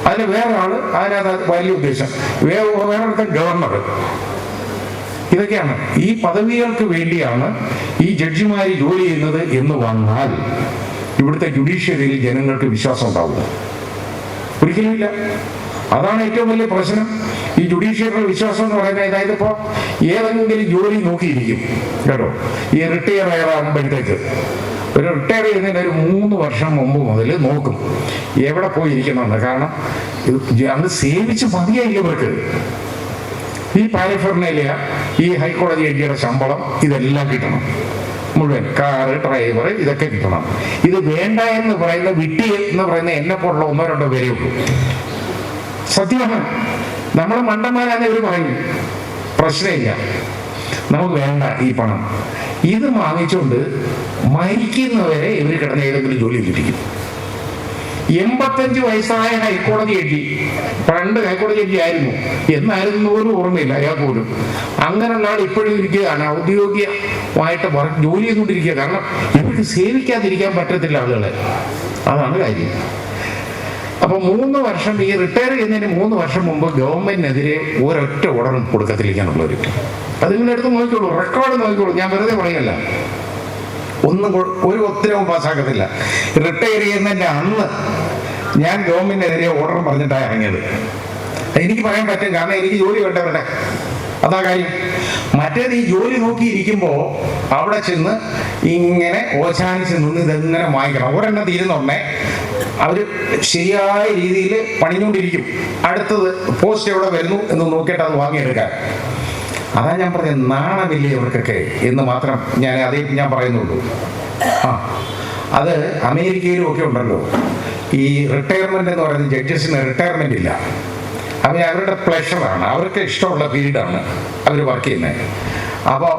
അതിന് വേറെ ആള് അതിനകത്ത് വലിയ ഉദ്ദേശം, വേറെ ഗവർണർ. ഇതൊക്കെയാണ് ഈ പദവികൾക്ക് വേണ്ടിയാണ് ഈ ജഡ്ജിമാർ ജോലി ചെയ്യുന്നത് എന്ന് വന്നാൽ ഇവിടുത്തെ ജുഡീഷ്യറിയിൽ ജനങ്ങൾക്ക് വിശ്വാസം ഉണ്ടാവില്ല, ഒരിക്കലുമില്ല. അതാണ് ഏറ്റവും വലിയ പ്രശ്നം. ഈ ജുഡീഷ്യറിയുടെ വിശ്വാസം എന്ന് പറയുന്നത്, അതായത് ഇപ്പോൾ ഏതെങ്കിലും ജോലി നോക്കിയിരിക്കും കേട്ടോ, ഈ റിട്ടയർ ആകുമ്പോഴത്തേക്ക് ഒരു റിട്ടയർ ചെയ്യുന്നതിന് ഒരു 3 വർഷം മുമ്പ് മുതൽ നോക്കും എവിടെ പോയിരിക്കണമെന്ന്. കാരണം അത് സേവിച്ച് മതിയായില്ല ഇവർക്ക്. ഈ പാരഫെർണേലിയ, ഈ ഹൈക്കോടതി ജഡ്ജിയുടെ ശമ്പളം ഇതെല്ലാം കിട്ടണം, മുഴുവൻ കാറ്, ഡ്രൈവർ, ഇതൊക്കെ കിട്ടണം. ഇത് വേണ്ട എന്ന് പറയുന്ന വിട്ടി എന്ന് പറയുന്ന എന്നെ പോലുള്ള 1-2 പേരേ ഉള്ളൂ. സത്യമാണ്. നമ്മൾ മണ്ടന്മാരാന്ന് ഇവർ പറയും, പ്രശ്നമില്ല, നമുക്ക് വേണ്ട ഈ പണം. ഇത് വാങ്ങിച്ചുകൊണ്ട് മരിക്കുന്നവരെ ഇവർ കിടന്ന് ഏതെങ്കിലും ജോലി കിട്ടിക്കും. 85 വയസ്സായ ഹൈക്കോടതി ജഡ്ജി, പണ്ട് ഹൈക്കോടതി ജഡ്ജി ആയിരുന്നു, എന്നായിരുന്നു പോലും ഓർമ്മയില്ല അയാൾ പോലും. അങ്ങനെയുള്ള ആൾ ഇപ്പോഴും ഇരിക്കുകയാണ്, ഔദ്യോഗികമായിട്ട് ജോലി ചെയ്തുകൊണ്ടിരിക്കുക. കാരണം ഇവർക്ക് സേവിക്കാതിരിക്കാൻ പറ്റത്തില്ല ആളുകളെ, അതാണ് കാര്യം. അപ്പൊ 3 വർഷം, ഈ റിട്ടയർ ചെയ്യുന്നതിന് 3 വർഷം മുമ്പ് ഗവൺമെന്റിനെതിരെ ഒരൊറ്റ ഓർഡറും കൊടുക്കത്തിരിക്കാനുള്ളവർ. അത് നിങ്ങൾ എടുത്ത് നോക്കിക്കോളൂ, റെക്കോർഡ് നോക്കിക്കോളൂ, ഞാൻ വെറുതെ പറയല്ല. ഒരു ഉത്തരവും പാസ്സാക്കത്തില്ല. റിട്ടയർ ചെയ്യുന്നതിന്റെ അന്ന് ഞാൻ ഗവൺമെന്റിനെതിരെ ഓർഡർ പറഞ്ഞിട്ടാണ് ഇറങ്ങിയത്. എനിക്ക് പറയാൻ പറ്റും, കാരണം എനിക്ക് ജോലി വേണ്ടവരുടെ, അതാ കാര്യം. മറ്റേത് ഈ ജോലി നോക്കിയിരിക്കുമ്പോ അവിടെ ചെന്ന് ഇങ്ങനെ ഓശാനിച്ച് നിന്ന് ഇതെങ്ങനെ വാങ്ങിക്കണം. ഒരെണ്ണം തീരുന്നുണ്ടേ അവര് ശരിയായ രീതിയിൽ പണിഞ്ഞുകൊണ്ടിരിക്കും, അടുത്തത് പോസ്റ്റ് എവിടെ വരുന്നു എന്ന് നോക്കിയിട്ട് അത് വാങ്ങിയെടുക്കാൻ. അതാ ഞാൻ പറഞ്ഞത്, നാണമില്ലേ ഇവർക്കൊക്കെ എന്ന് മാത്രം ഞാൻ പറയുന്നുള്ളൂ. അത് അമേരിക്കയിലും ഒക്കെ ഉണ്ടല്ലോ, ഈ റിട്ടയർമെന്റ് എന്ന് പറയുന്നത് ജഡ്ജസിന് റിട്ടയർമെന്റ് ഇല്ല. അവരുടെ പ്ലഷറാണ്, അവർക്ക് ഇഷ്ടമുള്ള പീരീഡാണ് അവർ വർക്ക് ചെയ്യുന്നത്. അപ്പോൾ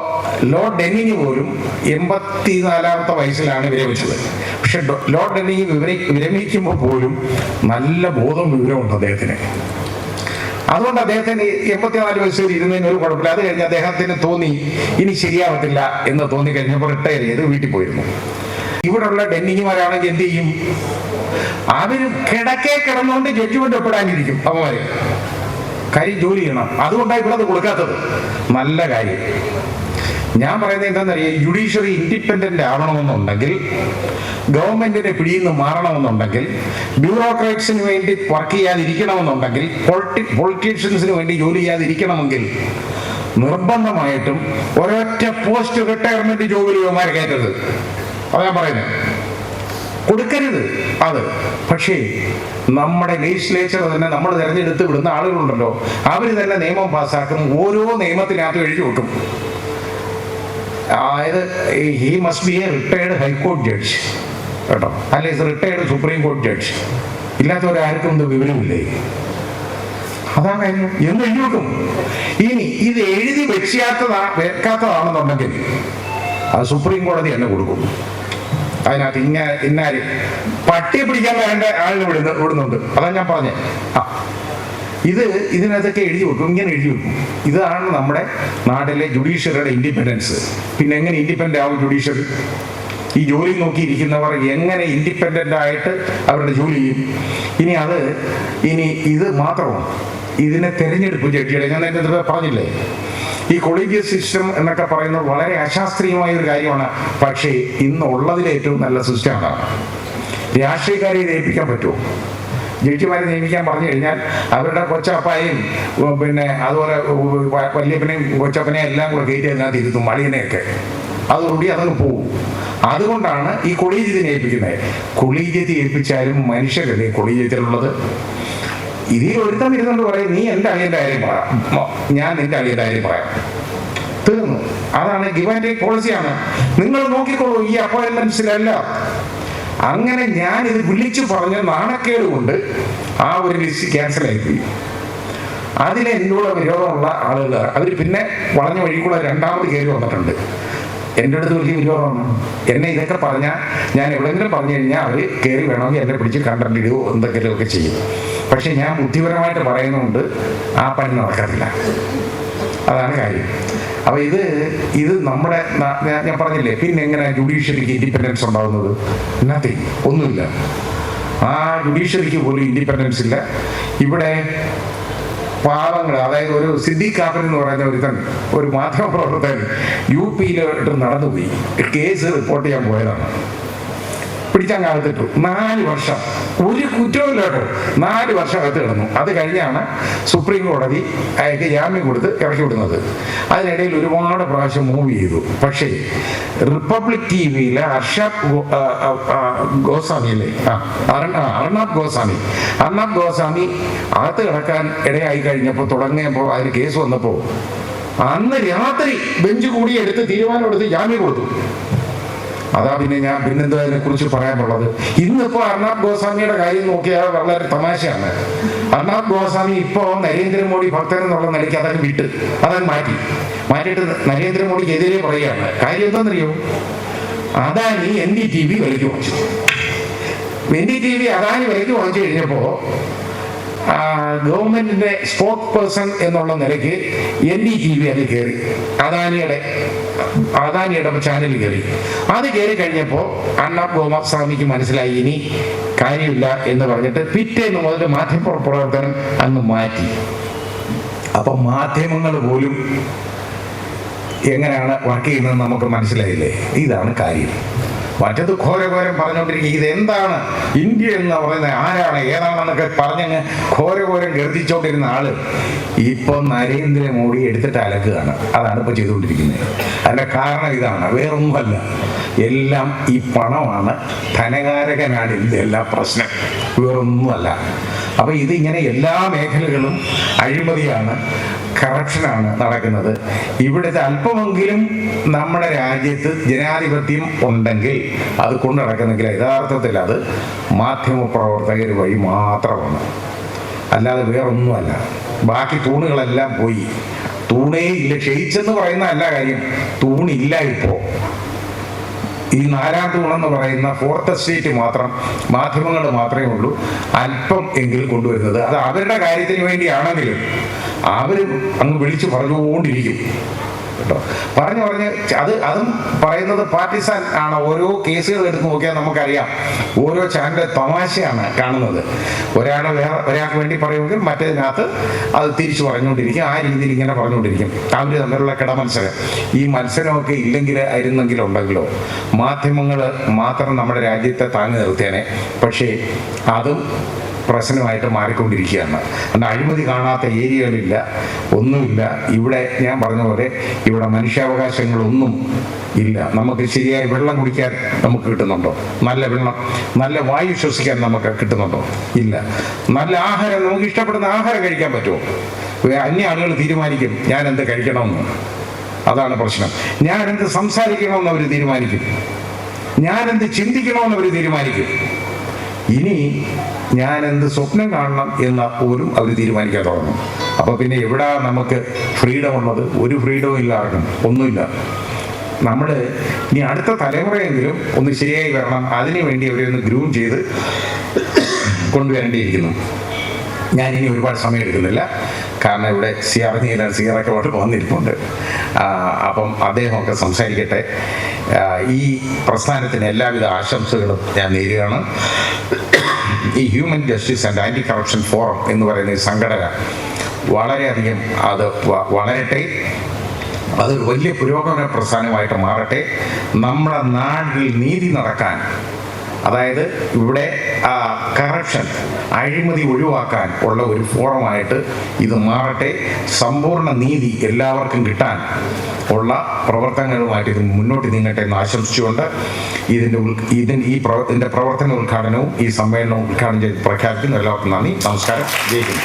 ലോർഡ് ഡെന്നിങ് പോലും 84-ാമത്തെ വയസ്സിലാണ് വിരമിച്ചത്. പക്ഷെ ലോർഡ് ഡെന്നിങ് വിരമിക്കുമ്പോൾ പോലും നല്ല ബോധം വിവരമുണ്ട് അദ്ദേഹത്തിന്. അതുകൊണ്ട് അദ്ദേഹത്തിന് 84 വയസ്സിൽ ഇരുന്നതിന് ഒരു കുഴപ്പമില്ല. അത് കഴിഞ്ഞ് അദ്ദേഹത്തിന് തോന്നി ഇനി ശരിയാവത്തില്ല എന്ന് തോന്നി കഴിഞ്ഞപ്പോൾ റിട്ടയർ ചെയ്ത് വീട്ടിൽ പോയിരുന്നു. ഇവിടെയുള്ള ഡെന്നിങ്ങുമാരാണെങ്കിൽ എന്ത് ചെയ്യും? അവര് കിടന്നുകൊണ്ട് ജഡ്ജ്മെന്റ് ഒപ്പിടാനിരിക്കും. അവന്മാര് കാര്യം ജോലി ചെയ്യണം. അതുകൊണ്ടാണ് ഇവിടെ അത് കൊടുക്കാത്തത്. നല്ല കാര്യം. ഞാൻ പറയുന്നത് എന്താണെന്നറിയാം, ജുഡീഷ്യറി ഇൻഡിപെൻഡന്റ് ആവണമെന്നുണ്ടെങ്കിൽ, ഗവൺമെന്റിന്റെ പിടിയിൽ നിന്ന് മാറണമെന്നുണ്ടെങ്കിൽ, ബ്യൂറോക്രാറ്റ്സിന് വേണ്ടി വർക്ക് ചെയ്യാതിരിക്കണമെന്നുണ്ടെങ്കിൽ, പൊളിറ്റീഷ്യൻസിന് വേണ്ടി ജോലി ചെയ്യാതിരിക്കണമെങ്കിൽ നിർബന്ധമായിട്ടും ഒരൊറ്റ പോസ്റ്റ് റിട്ടയർമെന്റ് ജോലിമാരെ കയറ്റരുത്. അതാ ഞാൻ പറയുന്നത്, കൊടുക്കരുത് അത്. പക്ഷേ നമ്മുടെ ലെജിസ്ലേച്ചർ തന്നെ, നമ്മൾ തിരഞ്ഞെടുത്ത് വിടുന്ന ആളുകളുണ്ടല്ലോ, അവർ തന്നെ നിയമം പാസ്സാക്കും. ഓരോ നിയമത്തിനകത്ത് എഴുതി വെക്കും, അതായത് he must be A retired ഹൈക്കോടതി ജഡ്ജ് കേട്ടോ, അല്ലെങ്കിൽ റിട്ടയർഡ് സുപ്രീം കോടതി ജഡ്ജ്. ഇല്ലാത്തവരാർക്കും എന്ത് വിവരമില്ലേ? അതാണ് കാര്യം. എന്ന് എഴുതി വെക്കും. ഇനി ഇത് എഴുതി വെക്കാത്തതാണെന്നുണ്ടെങ്കിൽ അത് സുപ്രീം കോടതി തന്നെ കൊടുക്കും. അതിനകത്ത് ഇന്നാര് പട്ടിയെ പിടിക്കാൻ വേണ്ട ആളിനെ വിടുന്നുണ്ട്. അതാണ് ഞാൻ പറഞ്ഞത്. ഇതിനകത്തൊക്കെ എഴുതി വെക്കും, ഇങ്ങനെ എഴുതി വെക്കും. ഇതാണ് നമ്മുടെ നാട്ടിലെ ജുഡീഷ്യറിയുടെ ഇൻഡിപെൻഡൻസ്. പിന്നെ എങ്ങനെ ഇൻഡിപെൻഡന്റ് ആവും ജുഡീഷ്യറി? ഈ ജോലി നോക്കിയിരിക്കുന്നവർ എങ്ങനെ ഇൻഡിപെൻഡന്റ് ആയിട്ട് അവരുടെ ജോലി ചെയ്യും? ഇനി ഇത് മാത്രമാണ് ഇതിനെ തെരഞ്ഞെടുപ്പ് ജഡ്ജിയുടെ, ഞാൻ നേരത്തെ പറഞ്ഞില്ലേ, ഈ കൊളീജിയസ് സിസ്റ്റം എന്നൊക്കെ പറയുന്നത് വളരെ അശാസ്ത്രീയമായ ഒരു കാര്യമാണ്. പക്ഷേ ഇന്നുള്ളതിൽ ഏറ്റവും നല്ല സിസ്റ്റമാണ്. രാഷ്ട്രീയക്കാരെ ഏൽപ്പിക്കാൻ പറ്റുമോ? ജഡ്ജിമാരെ നിയമിക്കാൻ പറഞ്ഞു കഴിഞ്ഞാൽ അവരുടെ കൊച്ചപ്പായും പിന്നെ അതുപോലെ വല്യപ്പനെയും കൊച്ചപ്പനെയും എല്ലാം കൂടെ കയറ്റി അതിനകത്ത് ഇരുത്തും, മളിയനെയൊക്കെ. അതോടുകൂടി അതങ്ങ് പോകും. അതുകൊണ്ടാണ് ഈ കൊളീജിയത്തിനെ ഏൽപ്പിക്കുന്നത്. കൊളീജിയത്തിൽ ഏൽപ്പിച്ചാലും മനുഷ്യരല്ലേ കൊളീജിയത്തിലുള്ളത്. ഇതിൽ ഒരുത്തം ഇരുന്നുകൊണ്ട് പറയും, നീ എൻ്റെ അളിയൻ്റെ കാര്യം പറയാം, ഞാൻ നിന്റെ അളിയൻ്റെ കാര്യം പറയാം, തീർന്നു. അതാണ് ഗിവ് ആൻഡ് ടേക്ക് പോളിസിയാണ്. നിങ്ങൾ നോക്കിക്കോളൂ ഈ അപ്പോയിന്റ്മെന്റ്സിലെല്ലാം. അങ്ങനെ ഞാൻ ഇത് വിളിച്ചു പറഞ്ഞ നാണക്കേട് കൊണ്ട് ആ ഒരു ലിസ്റ്റ് ക്യാൻസൽ ആയിപ്പോയി. അതിന് എന്നോട് വിരോധമുള്ള ആളുകൾ അവർ പിന്നെ വളഞ്ഞ വഴിക്കുള്ള രണ്ടാമത് കയറി വന്നിട്ടുണ്ട്. എൻ്റെ അടുത്ത് വലിയ വിരോധമാണ്. എന്നെ ഇതൊക്കെ പറഞ്ഞാൽ ഞാൻ എവിടെയെങ്കിലും പറഞ്ഞു കഴിഞ്ഞാൽ അവർ കയറി വേണമെങ്കിൽ എന്നെ പിടിച്ച് കണ്ടിടുകയോ എന്തെങ്കിലുമൊക്കെ ചെയ്യും. പക്ഷെ ഞാൻ ബുദ്ധിപരമായിട്ട് പറയുന്നതുകൊണ്ട് ആ പണി നടക്കത്തില്ല. അതാണ് കാര്യം. അപ്പൊ ഇത് നമ്മുടെ ഞാൻ പറഞ്ഞില്ലേ, പിന്നെ എങ്ങനെ ജുഡീഷ്യറിക്ക് ഇൻഡിപെൻഡൻസ് ഉണ്ടാകുന്നത്? നത്തിങ്, ഒന്നുമില്ല. ആ ജുഡീഷ്യറിക്ക് പോലും ഇൻഡിപെൻഡൻസ് ഇല്ല. ഇവിടെ പാവങ്ങൾ, അതായത് ഒരു സിദ്ദീഖ് കാപ്പൻ എന്ന് പറയുന്ന ഒരു മാധ്യമപ്രവർത്തകൻ UP-യിലോട്ട് നടന്നുപോയി കേസ് റിപ്പോർട്ട് ചെയ്യാൻ പോയതാണ്. പിടിച്ചാൽ കാലത്തിട്ടു 4 വർഷം, ഒരു കുറ്റവുമില്ല കേട്ടോ. 4 വർഷം അകത്ത് കിടന്നു. അത് കഴിഞ്ഞാണ് സുപ്രീം കോടതി അയാൾക്ക് ജാമ്യം കൊടുത്ത് ഇറക്കി വിടുന്നത്. അതിനിടയിൽ ഒരുപാട് പ്രാവശ്യം മൂവ് ചെയ്തു. പക്ഷേ റിപ്പബ്ലിക് TV-യിലെ അർണബ് ഗോസ്വാമി അകത്ത് കിടക്കാൻ ഇടയായി കഴിഞ്ഞപ്പോൾ, തുടങ്ങിയപ്പോൾ, അതിന് കേസ് വന്നപ്പോൾ അന്ന് രാത്രി ബെഞ്ച് കൂടി എടുത്ത് തീരുമാനമെടുത്ത് ജാമ്യം കൊടുത്തു. അതാ പിന്നെന്താ അതിനെക്കുറിച്ച് പറയാനുള്ളത്? ഇന്നിപ്പോ അർണബ് ഗോസ്വാമിയുടെ കാര്യം നോക്കിയാൽ വളരെ തമാശയാണ്. അർണബ് ഗോസ്വാമി ഇപ്പോ നരേന്ദ്രമോദി ഭക്തൻ എന്നുള്ള നിലയ്ക്ക് അതങ്ങ് അതങ്ങ് മാറ്റിയിട്ട് നരേന്ദ്രമോദിക്ക് എതിരെ പറയുകയാണ്. കാര്യം എന്താണെന്നറിയോ? അദാനി NDTV വിലയ്ക്ക് വാങ്ങിച്ചു. NDTV അദാനി വിലയ്ക്ക് വാങ്ങിച്ചു കഴിഞ്ഞപ്പോ ഗവൺമെന്റിന്റെ സ്പോക്ക് പേഴ്സൺ എന്നുള്ള നിലയ്ക്ക് NDTV അതിൽ കയറി, അദാനിയുടെ ചാനൽ കയറി. അത് കയറി കഴിഞ്ഞപ്പോൾ അർണബ് ഗോസ്വാമിക്ക് മനസ്സിലായി ഇനി കാര്യമില്ല എന്ന് പറഞ്ഞിട്ട് പിറ്റേന്ന് മുതൽ മാധ്യമപ്രവർത്തനം അങ്ങ് മാറ്റി. അപ്പൊ മാധ്യമങ്ങൾ പോലും എങ്ങനെയാണ് വർക്ക് ചെയ്യുന്നത് നമുക്ക് മനസ്സിലായില്ലേ? ഇതാണ് കാര്യം. മറ്റത് ഘോരഘോരം പറഞ്ഞുകൊണ്ടിരിക്കുക. ഇതെന്താണ് ഇന്ത്യ എന്ന് പറയുന്നത്, ആരാണ് ഏതാണെന്നൊക്കെ പറഞ്ഞങ്ങ് ഘോരഘോരം ഗർജിച്ചോണ്ടിരുന്ന ആള് ഇപ്പൊ നരേന്ദ്രമോദി എടുത്തിട്ട് അലക്കുകയാണ്. അതാണ് ഇപ്പൊ ചെയ്തുകൊണ്ടിരിക്കുന്നത്. അതിന്റെ കാരണം ഇതാണ്, വേറൊന്നുമല്ല. എല്ലാം ഈ പണമാണ്. ധനകാരകനാണ് ഇതിന്റെ എല്ലാ പ്രശ്നം, വേറൊന്നുമല്ല. അപ്പൊ ഇതിങ്ങനെ എല്ലാ മേഖലകളും അഴിമതിയാണ്, കറപ്ഷനാണ് നടക്കുന്നത്. ഇവിടുത്തെ അല്പമെങ്കിലും നമ്മുടെ രാജ്യത്ത് ജനാധിപത്യം ഉണ്ടെങ്കിൽ, അത് കൊണ്ടു നടക്കുന്നെങ്കിൽ യഥാർത്ഥത്തിൽ അത് മാധ്യമപ്രവർത്തകർ വഴി മാത്രമാണ്, അല്ലാതെ വേറൊന്നുമല്ല. ബാക്കി തൂണുകളെല്ലാം പോയി. തൂണേ ഇല്ല. ക്ഷയിച്ചെന്ന് പറയുന്ന അല്ല കാര്യം, തൂണില്ല ഇപ്പോ. ഈ 4ാം തൂണെന്ന് പറയുന്ന 4th എസ്റ്റേറ്റ് മാത്രം, മാധ്യമങ്ങൾ മാത്രമേ ഉള്ളൂ അല്പം എങ്കിലും കൊണ്ടുവരുന്നത്. അത് അവരുടെ കാര്യത്തിന് വേണ്ടിയാണെങ്കിലും അവരും അങ്ങ് വിളിച്ചു പറഞ്ഞുകൊണ്ടിരിക്കും കേട്ടോ. പറഞ്ഞ് അതും പറയുന്നത് പാർട്ടിസാൻ ആണ്. ഓരോ കേസുകൾ എടുത്ത് നോക്കിയാൽ നമുക്കറിയാം. ഓരോ ചാനൽ തമാശയാണ് കാണുന്നത്. ഒരാൾക്ക് വേണ്ടി പറയുമെങ്കിൽ മറ്റേതിനകത്ത് അത് തിരിച്ചു പറഞ്ഞുകൊണ്ടിരിക്കും. ആ രീതിയിൽ ഇങ്ങനെ പറഞ്ഞുകൊണ്ടിരിക്കും. അവർ തമ്മിലുള്ള കിടമത്സരം. ഈ മത്സരമൊക്കെ ഉണ്ടെങ്കിലോ മാധ്യമങ്ങൾ മാത്രം നമ്മുടെ രാജ്യത്തെ താങ്ങി നിർത്തിയേനെ. പക്ഷേ അതും പ്രശ്നമായിട്ട് മാറിക്കൊണ്ടിരിക്കുകയാണ്. അതുകൊണ്ട് അഴിമതി കാണാത്ത ഏരിയകളില്ല, ഒന്നുമില്ല. ഇവിടെ ഞാൻ പറഞ്ഞ പോലെ ഇവിടെ മനുഷ്യാവകാശങ്ങളൊന്നും ഇല്ല. നമുക്ക് ശരിയായ വെള്ളം കുടിക്കാൻ നമുക്ക് കിട്ടുന്നുണ്ടോ? നല്ല വെള്ളം, നല്ല വായു ശ്വസിക്കാൻ നമുക്ക് കിട്ടുന്നുണ്ടോ? ഇല്ല. നല്ല ആഹാരം, നമുക്ക് ഇഷ്ടപ്പെടുന്ന ആഹാരം കഴിക്കാൻ പറ്റുമോ? അന്യ ആളുകൾ തീരുമാനിക്കും ഞാൻ എന്ത് കഴിക്കണമെന്ന്. അതാണ് പ്രശ്നം. ഞാൻ എന്ത് സംസാരിക്കണമെന്ന് അവർ തീരുമാനിക്കും. ഞാൻ എന്ത് ചിന്തിക്കണമെന്ന് അവർ തീരുമാനിക്കും. ഇനി ഞാൻ എന്ത് സ്വപ്നം കാണണം എന്ന് പോലും അവർ തീരുമാനിക്കാൻ തുടങ്ങും. അപ്പൊ പിന്നെ എവിടെ നമുക്ക് ഫ്രീഡം ഉള്ളത്? ഒരു ഫ്രീഡവും ഇല്ല, ആർക്കും ഒന്നുമില്ല. നമ്മൾ ഇനി അടുത്ത തലമുറയെങ്കിലും ഒന്ന് ശരിയായി വരണം. അതിനു വേണ്ടി അവരെ ഒന്ന് ഗ്രൂം ചെയ്ത് കൊണ്ടുവരേണ്ടിയിരിക്കുന്നു. ഞാനിനി ഒരുപാട് സമയം എടുക്കുന്നില്ല, കാരണം ഇവിടെ സിയറൊക്കെ വളരെ വന്നിരിപ്പുണ്ട്. അപ്പം അദ്ദേഹമൊക്കെ സംസാരിക്കട്ടെ. ഈ പ്രസ്ഥാനത്തിന് എല്ലാവിധ ആശംസകളും ഞാൻ നേരുകയാണ്. ഈ human justice and anti corruption forum എന്ന് പറയുന്ന ഈ സംഘടന വളരെയധികം അത് വളരട്ടെ. അതൊരു വലിയ പുരോഗമന പ്രസ്ഥാനമായിട്ട് മാറട്ടെ. നമ്മുടെ നാട്ടിൽ നീതി നടക്കാൻ, അതായത് ഇവിടെ കറപ്ഷൻ, അഴിമതി ഒഴിവാക്കാൻ ഉള്ള ഒരു ഫോറമായിട്ട് ഇത് മാറട്ടെ. സമ്പൂർണ്ണ നീതി എല്ലാവർക്കും കിട്ടാൻ ഉള്ള പ്രവർത്തനങ്ങളുമായിട്ട് ഇത് മുന്നോട്ട് നീങ്ങട്ടെ എന്ന് ആശംസിച്ചുകൊണ്ട് ഇതിൻ്റെ പ്രവർത്തന ഉദ്ഘാടനവും ഈ സമ്മേളനവും ഉദ്ഘാടനം ചെയ്ത് പ്രഖ്യാപിക്കുന്നു. എല്ലാവർക്കും നന്ദി, നമസ്കാരം, ജയിക്കുന്നു.